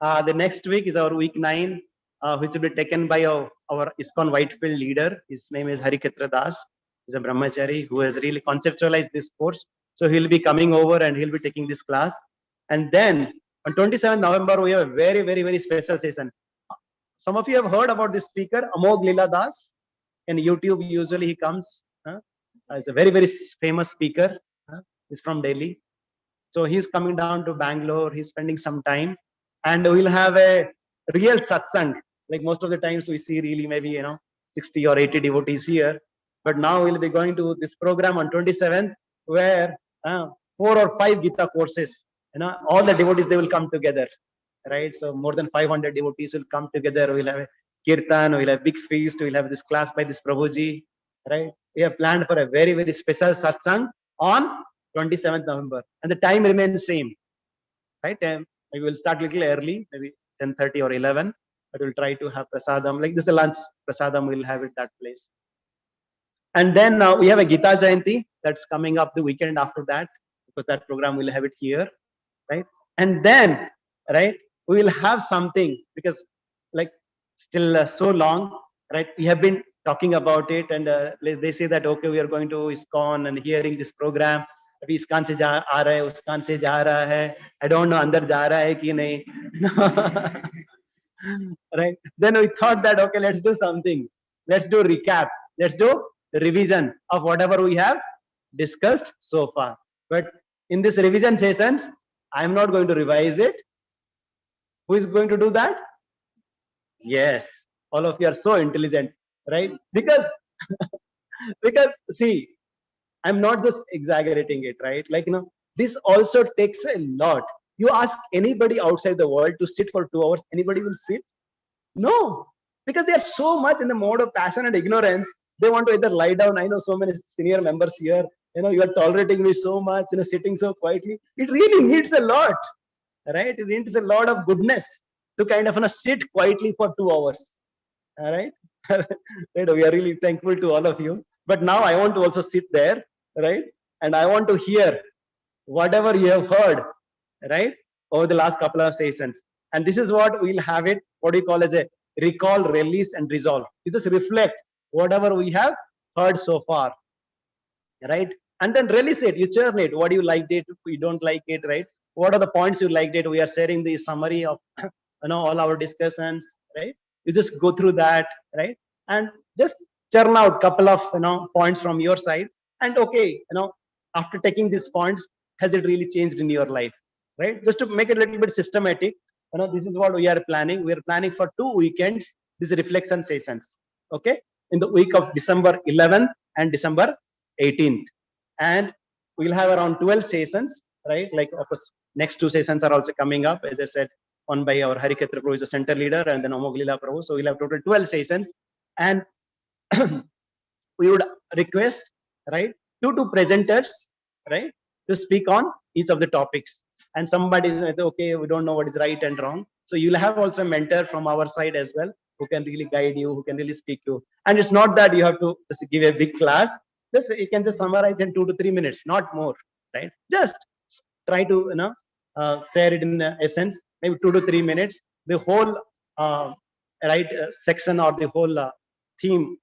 E: the next week is our week 9, which will be taken by our ISKCON Whitefield leader. His name is Harikatra Das. He's a brahmachari who has really conceptualized this course. So he'll be coming over and he'll be taking this class. And then on 27th November, we have a very, very, very special session. Some of you have heard about this speaker, Amog Lila Das. In YouTube, usually he comes. He's a very, very famous speaker. He's from Delhi. So he's coming down to Bangalore. He's spending some time. And we'll have a real satsang. Like most of the times we see really maybe, 60 or 80 devotees here. But now we'll be going to this program on 27th where 4 or 5 Gita courses, all the devotees, they will come together, right? So more than 500 devotees will come together. We'll have a kirtan, we'll have big feast, we'll have this class by this Prabhuji, right? We have planned for a very, very special satsang on 27th November, and the time remains same, right? We will start little early, maybe 10:30 or 11, but we'll try to have prasadam, like this is a lunch prasadam, we'll have it that place. And then we have a Gita Jayanti that's coming up the weekend after that, because that program we'll have it here, right? And then, right, we will have something, because like still so long, right? We have been talking about it, and they say that okay, we are going to ISKCON and hearing this program. अभी ISKCON से जा आ रहा है, USKCON से जा रहा है. I don't know अंदर जा रहा है कि नहीं. Right? Then we thought that okay, let's do something. Let's do recap. Let's do revision of whatever we have discussed so far. But in this revision sessions, I am not going to revise it. Who is going to do that? Yes, all of you are so intelligent, right? Because because see, I'm not just exaggerating it, right? Like this also takes a lot. You ask anybody outside the world to sit for 2 hours, anybody will sit? No, because they are so much in the mode of passion and ignorance. They want to either lie down. I know so many senior members here. You are tolerating me so much, sitting so quietly. It really needs a lot, right? It needs a lot of goodness to kind of sit quietly for 2 hours. All right. Right? We are really thankful to all of you. But now I want to also sit there, right? And I want to hear whatever you have heard, right, over the last couple of sessions. And this is what we'll have it, what we call as a recall, release, and resolve. You just reflect whatever we have heard so far, right? And then release it, you churn it. What do you liked it, you don't like it, right? What are the points you liked it? We are sharing the summary of all our discussions, right? You just go through that, right? And just churn out couple of points from your side. And okay, after taking these points, has it really changed in your life, right? Just to make it a little bit systematic, this is what we are planning. We are planning for 2 weekends, these reflection sessions, okay, in the week of December 11th and December 18th. And we'll have around 12 sessions, right? Like of course, next 2 sessions are also coming up, as I said, one by our Hariketra Prabhu is the center leader, and then Amoglila Prabhu. So we'll have total 12 sessions. And we would request, right, 2 presenters, right, to speak on each of the topics. And somebody is okay, we don't know what is right and wrong. So you'll have also a mentor from our side as well, who can really guide you, who can really speak you. And it's not that you have to just give a big class. Just you can just summarize in 2 to 3 minutes, not more, right? Just try to share it in essence, maybe 2 to 3 minutes. The whole section or the whole theme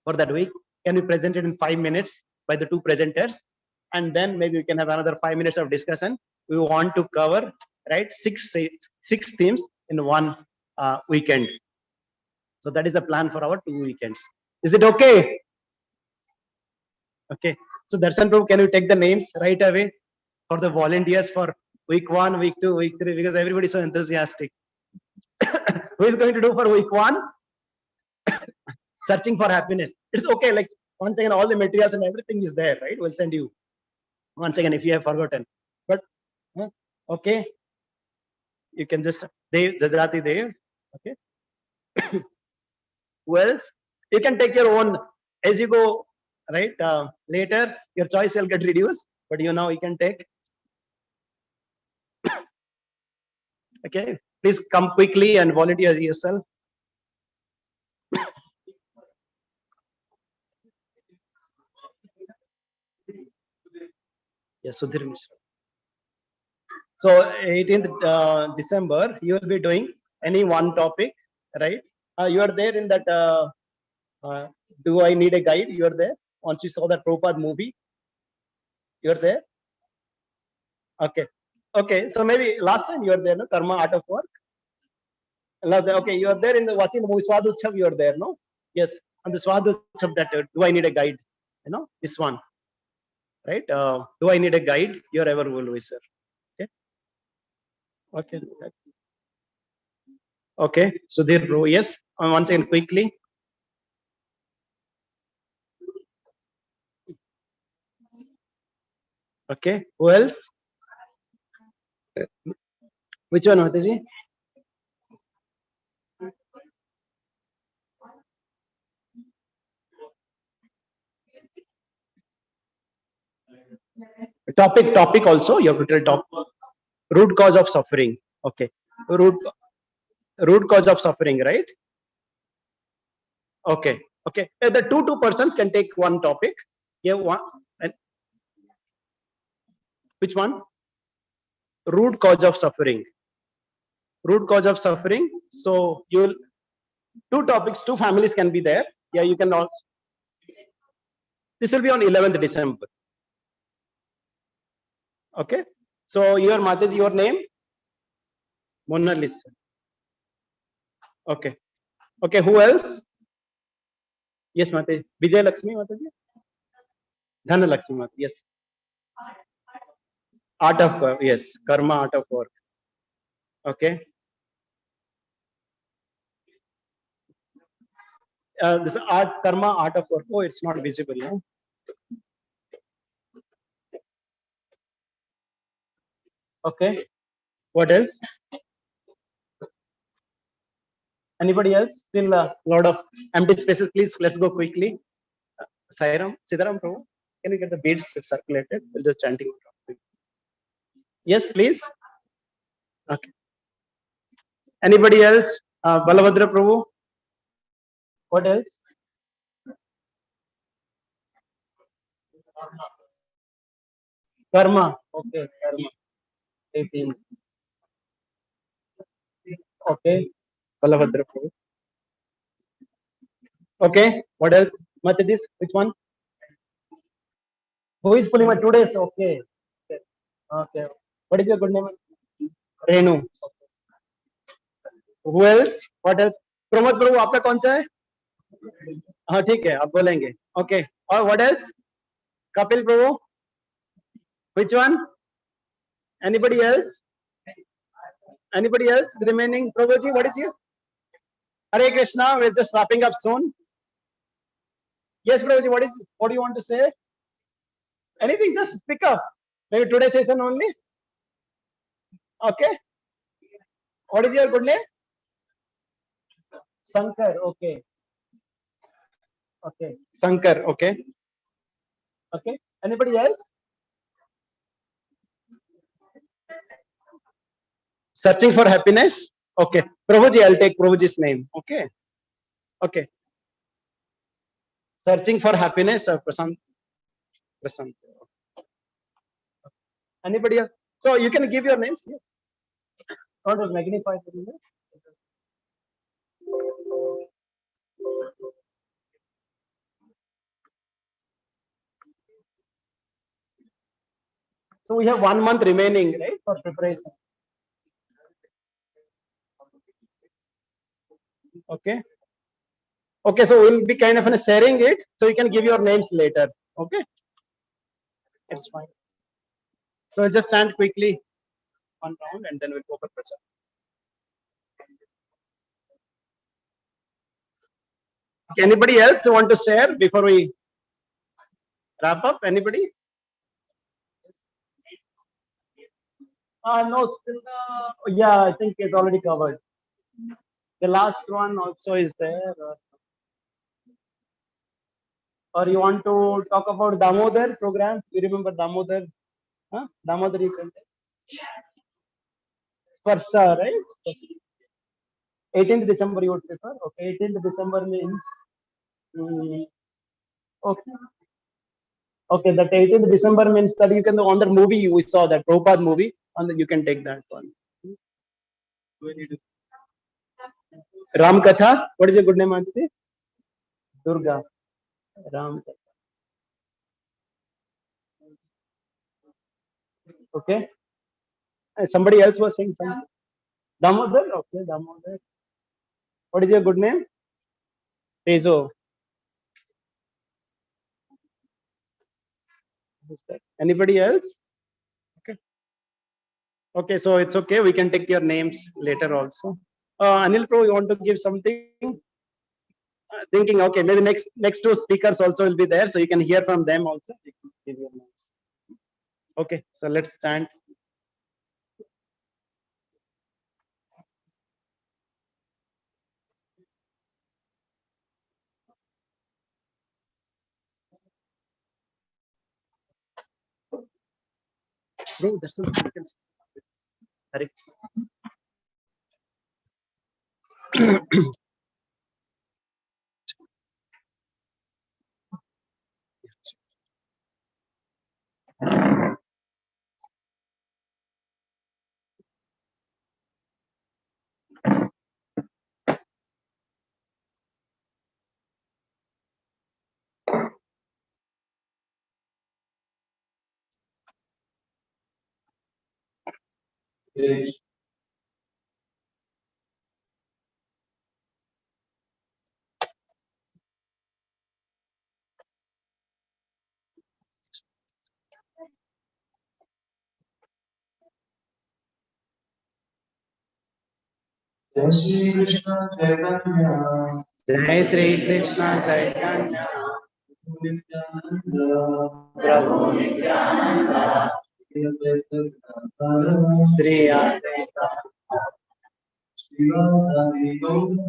E: for that week can be presented in 5 minutes by the 2 presenters, and then maybe we can have another 5 minutes of discussion. We want to cover, right, six themes in one weekend. So that is the plan for our 2 weekends. Is it okay? Okay. So Darshan Prabhu, can you take the names right away for the volunteers for week 1, week 2, week 3, because everybody is so enthusiastic. Who is going to do for week 1? Searching for happiness. It's okay. Like once again, all the materials and everything is there, right? We'll send you once again if you have forgotten. But okay, you can just Dev, Jajati Dev. Okay. Who else? You can take your own as you go, right? Later, your choice will get reduced, but you can take. Okay, please come quickly and volunteer yourself. Yes, Sudhir. So 18th December, you will be doing any one topic, right? You are there in that. Do I need a guide? You are there. Once you saw that Prabhupada movie, you are there. Okay. Okay. So maybe last time you were there, no? Karma, Art of Work. Okay, you are there in the watching the movie Swadhuchav. You are there, no? Yes. On the Swadhuchav, that do I need a guide? This one, right? Do I need a guide? You are ever always, sir. Okay. Okay. Okay. Sudhir, bro. Yes. Once again, quickly. Okay. Who else? Which one, Mataji? Topic also, you have to tell top. Root cause of suffering. Okay. Root cause of suffering, right? Okay. Okay. The two persons can take one topic. Yeah, one. And which one? Root cause of suffering. Root cause of suffering. So you'll two topics, two families can be there. Yeah, you can also. This will be on 11th December. Okay. So your Mataji, your name? Mona Lisa. Okay. Okay. Who else? Yes, Mataji. Vijay Lakshmi, Mataji. Dhana Lakshmi, Mataji. Yes. Art of work. Yes. Karma, art of work. Okay. This art, karma, art of work. Oh, it's not visible. No? Okay. What else? Anybody else? Still a lot of empty spaces. Please, let's go quickly. Sairam, Siddharam, Prabhu, can you get the beads circulated? We'll just chanting. Yes, please. Okay. Anybody else? Balabhadra Prabhu. What else? Karma. Okay, karma. 18. Okay. Balabhadra Prabhu. Okay. What else? Matajis, which one? Who is pulling my 2 days? Okay. Okay. What is your good name? Renu. Who else? What else? Pramod Prabhu, आपका कौन सा है? हाँ ठीक है, आप बोलेंगे. Okay. और what else? Kapil Prabhu. Which one? Anybody else? Anybody else remaining? Prabhuji, what is your? Hare Krishna. We're just wrapping up soon. Yes, Prabhuji. What do you want to say? Anything? Just speak up. Maybe today's session only. Okay. What is your good name? Sankar. Okay. Okay. Sankar. Okay. Okay. Anybody else? Searching for happiness. Okay. Prabhuji, I'll take Prabhuji's name. Okay. Okay. Searching for happiness. Prasant. Prasant. Anybody else? So you can give your names. Yeah. Not to magnify the image. So we have 1 month remaining, right, for preparation. Okay. Okay, so we'll be kind of sharing it, so you can give your names later. Okay. It's fine. So just stand quickly one round and then we'll go for prasad. Anybody else want to share before we wrap up? Anybody? No, still, yeah, I think it's already covered. The last one also is there. Or you want to talk about Damodar program? You remember Damodar? Huh? Damodar you can take. Sparsa, right? 18th December you would prefer? Okay, 18th December means. Okay. Okay, that 18th December means that you can, on the movie we saw that Prabhupada movie, and then you can take that one. Ram Katha, what is your good name, Auntie? Durga. Ram Katha. Okay. Somebody else was saying something. Damodar, okay, Damodar. What is your good name? Tejo. Anybody else? Okay. Okay, so it's okay. We can take your names later also. Anil Pro, you want to give something? Thinking, okay, maybe next two speakers also will be there, so you can hear from them also. You can give your names. Okay, so let's stand. Bro, that's all you can say. Hare Krishna. Jai Shri Krishna Chaitanya. Jai Shri Krishna Chaitanya. Nityananda. Prabhu Nityananda. Sri Advaita. Srivasadi Gaura.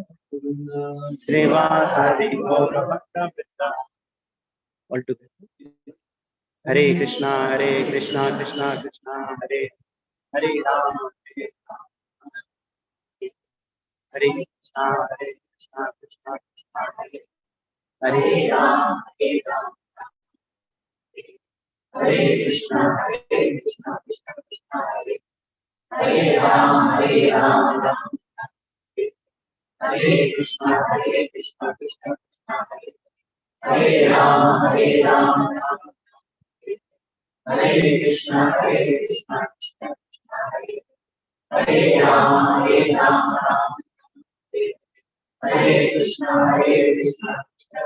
E: Srivasadi Gaura Bhakta Vrinda. All together. Hare Krishna, Krishna Krishna, Hare Hare Rama, Hare Krishna, Krishna Krishna, Hare Rama, Hare Krishna, Krishna Krishna, Hare Rama, Rama, Hare Krishna, Krishna Krishna, Hare Rama, Rama, Hare Krishna, Krishna Krishna, Hare Rama, Rama, Hare Krishna, Krishna Krishna,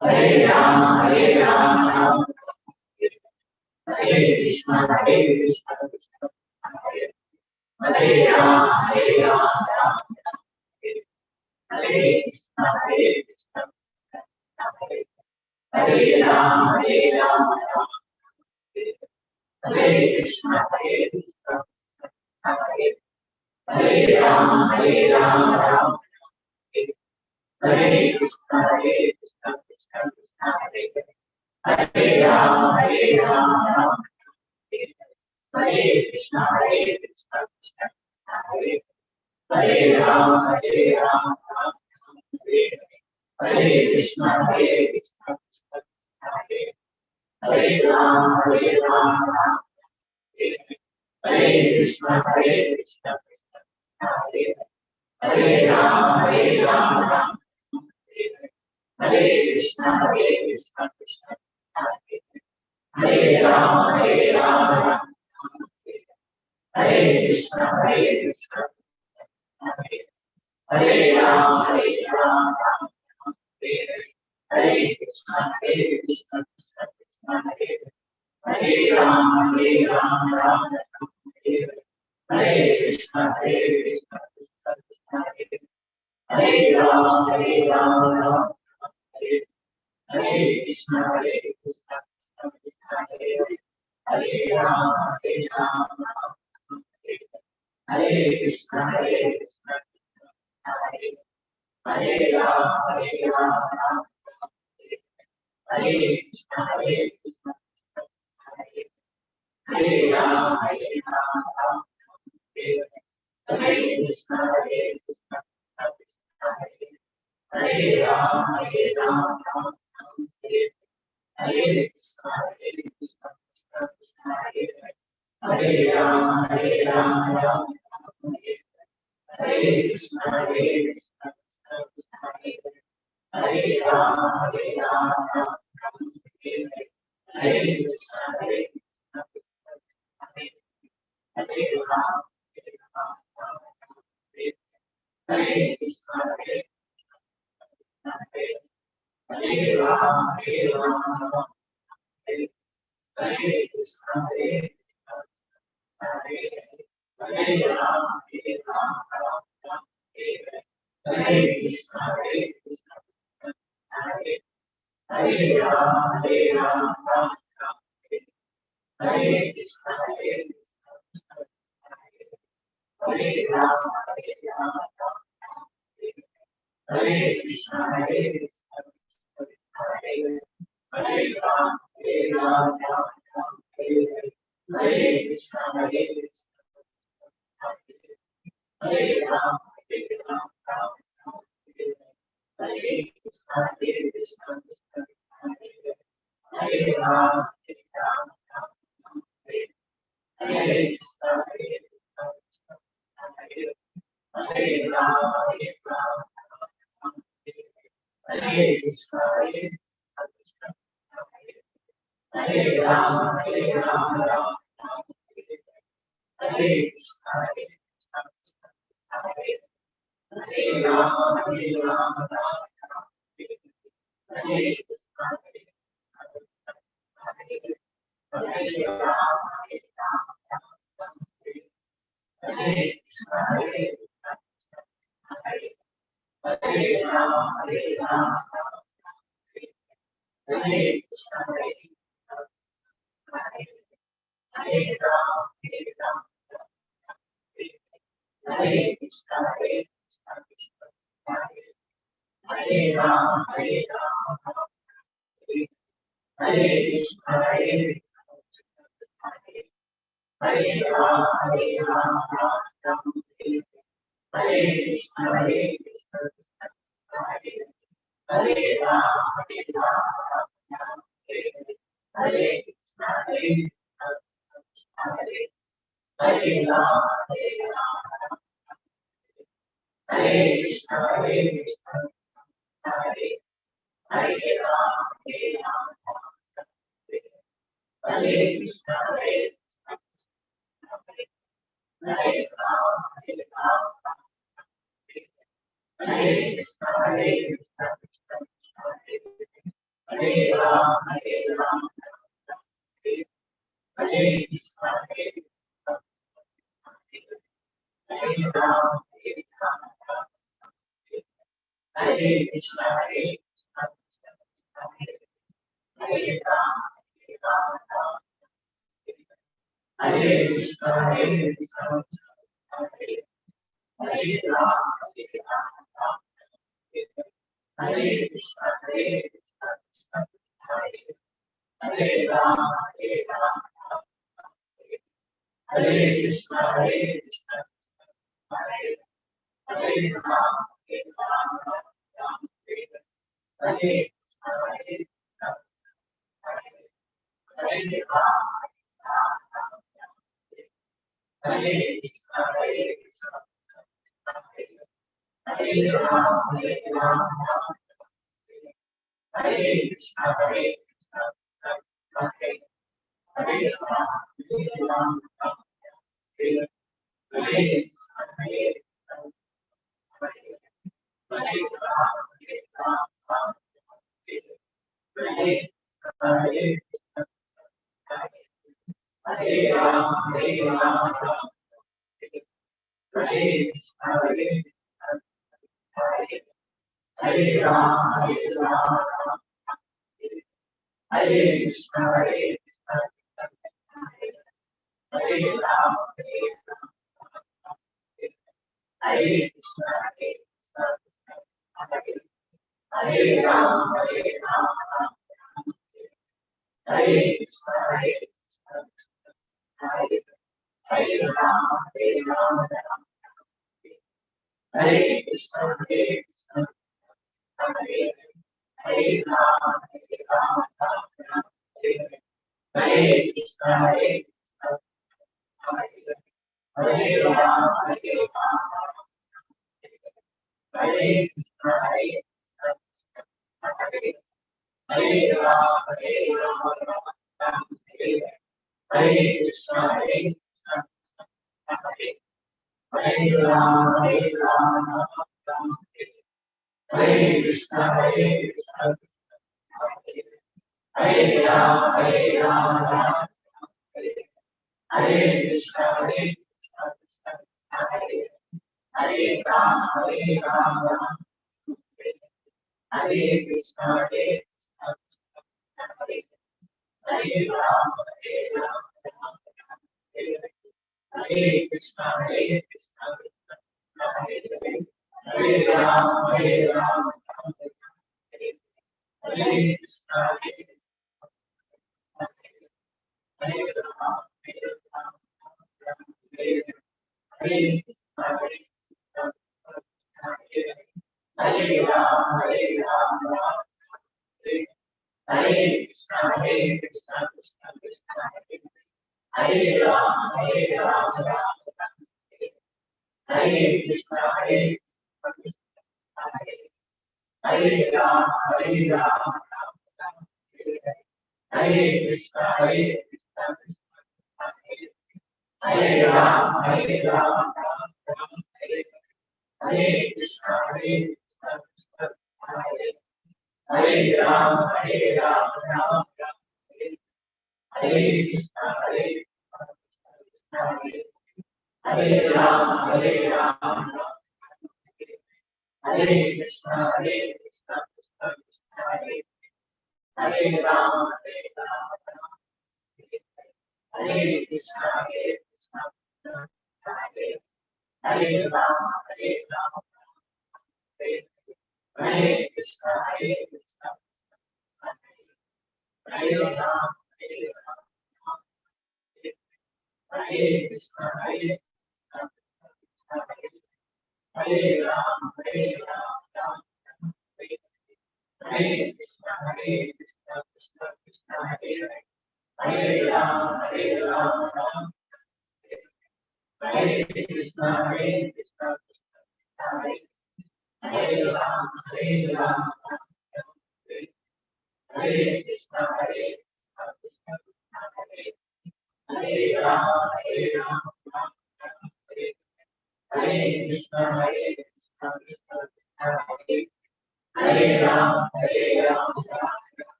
E: Hare Rama, Rama, Hare Krishna, Krishna Krishna, Hare Rama, Rama, Hare Krishna, Krishna Krishna, Hare Rama, Rama, Hare Krishna, Krishna Krishna, Hare Rama, Rama, Hare Krishna, Krishna Hare Rama, Rama, Hare Krishna, Krishna Krishna, Hare Rama, Rama, Hare Krishna, Krishna Krishna, Hare Rama, Rama, Hare Krishna, Krishna Krishna, Hare Rama, Rama, Hare Krishna, Krishna Krishna, Hare Rama, Rama, Hare Krishna, Krishna Krishna, Hare Rama, Rama, Hare Krishna, Krishna Hare Rama, Rama, Hare Krishna, Krishna Krishna, Hare Rama, Rama, Hare Krishna, Krishna Krishna, Hare Rama, Rama, Hare Krishna, Krishna Krishna, Hare Rama, Rama, Hare Krishna, Krishna Hare Rama, Rama, Hare Krishna, Krishna Hare Rama, Rama, Hare Krishna, Krishna Hare Rama, Rama, Hare Krishna, Krishna Hare Rama, Rama, Hare Krishna, Krishna Hare Rama, Rama, Hare Krishna, Krishna Hare Rama, Hare Krishna, Hare Rama, Rama, Hare Krishna, Hare Rama, Hare Krishna, Hare Rama, Rama, Hare Krishna, Hare Rama,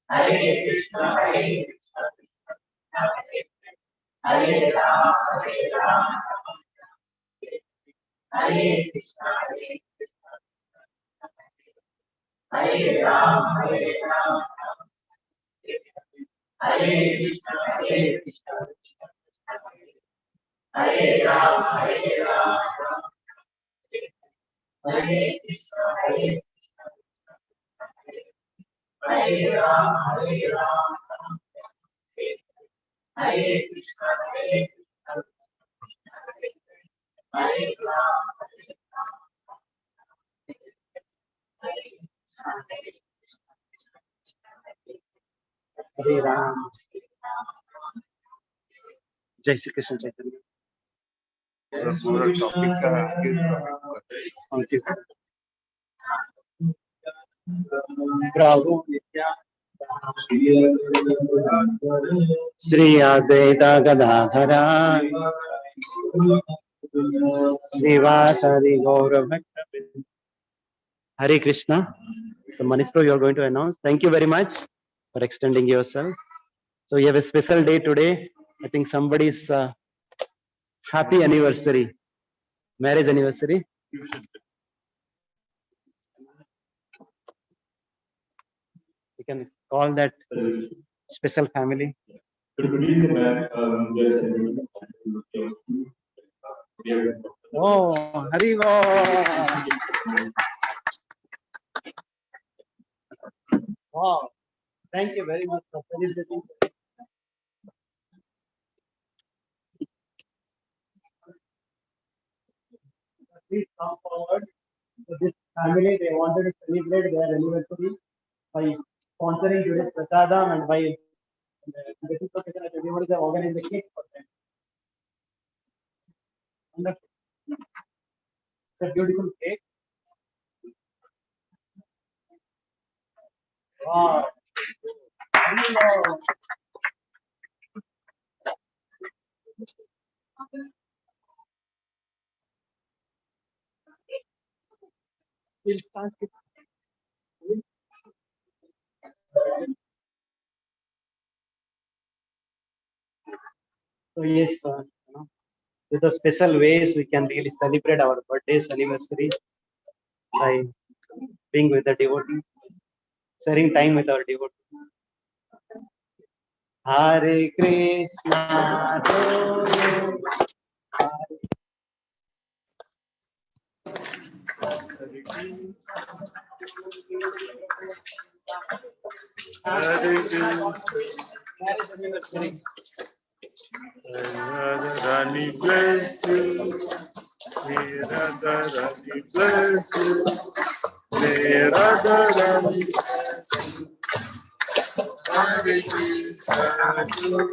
B: Hare Krishna, Hare Krishna, Hare Ram, Hare Ram, Hare Krishna, Hare Krishna, Hare Ram, Hare Ram, Hare Krishna, Hare Krishna, Hare Ram, Hare Ram, Hare Krishna, Hare Krishna, Hare Ram, Hare Ram, Hare Krishna, Hare Krishna, Hare Ram,
E: Hare Ram. Jai Shri Krishna Chaitanya. Thank you. Prabhu Sri Advaita Gadadhara Srivasadi Gaura Bhakta. Hare Krishna. So Manish Prabhu, you are going to announce. Thank you very much for extending yourself. So you have a special day today. I think somebody's happy anniversary, marriage anniversary. You can call that special family. Oh, Haribo! Wow, thank you very much for celebrating. Please come forward. So this family, they wanted to celebrate their anniversary by sponsoring today's prasadam and by getting permission at everybody, they organize the cake for them. Wonderful. It's a beautiful cake. Wow. Hello. We'll start with so yes, with the special ways we can really celebrate our birthdays, anniversary by being with the devotees, sharing time with our devotees. Hare Krishna,
H: Rani bless you. May Radha Rani bless you. May Radha Rani bless you. Hare Krishna, Hari Bol.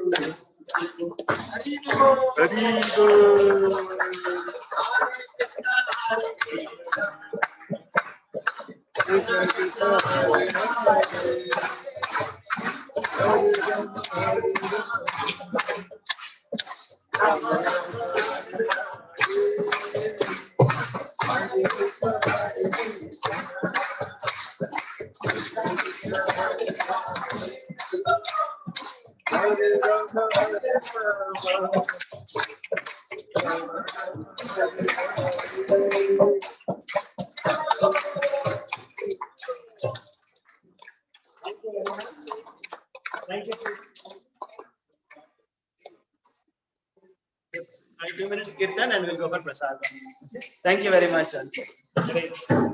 E: Thank you. 2 minutes kirtan and we'll go for prasad. Thank you very much.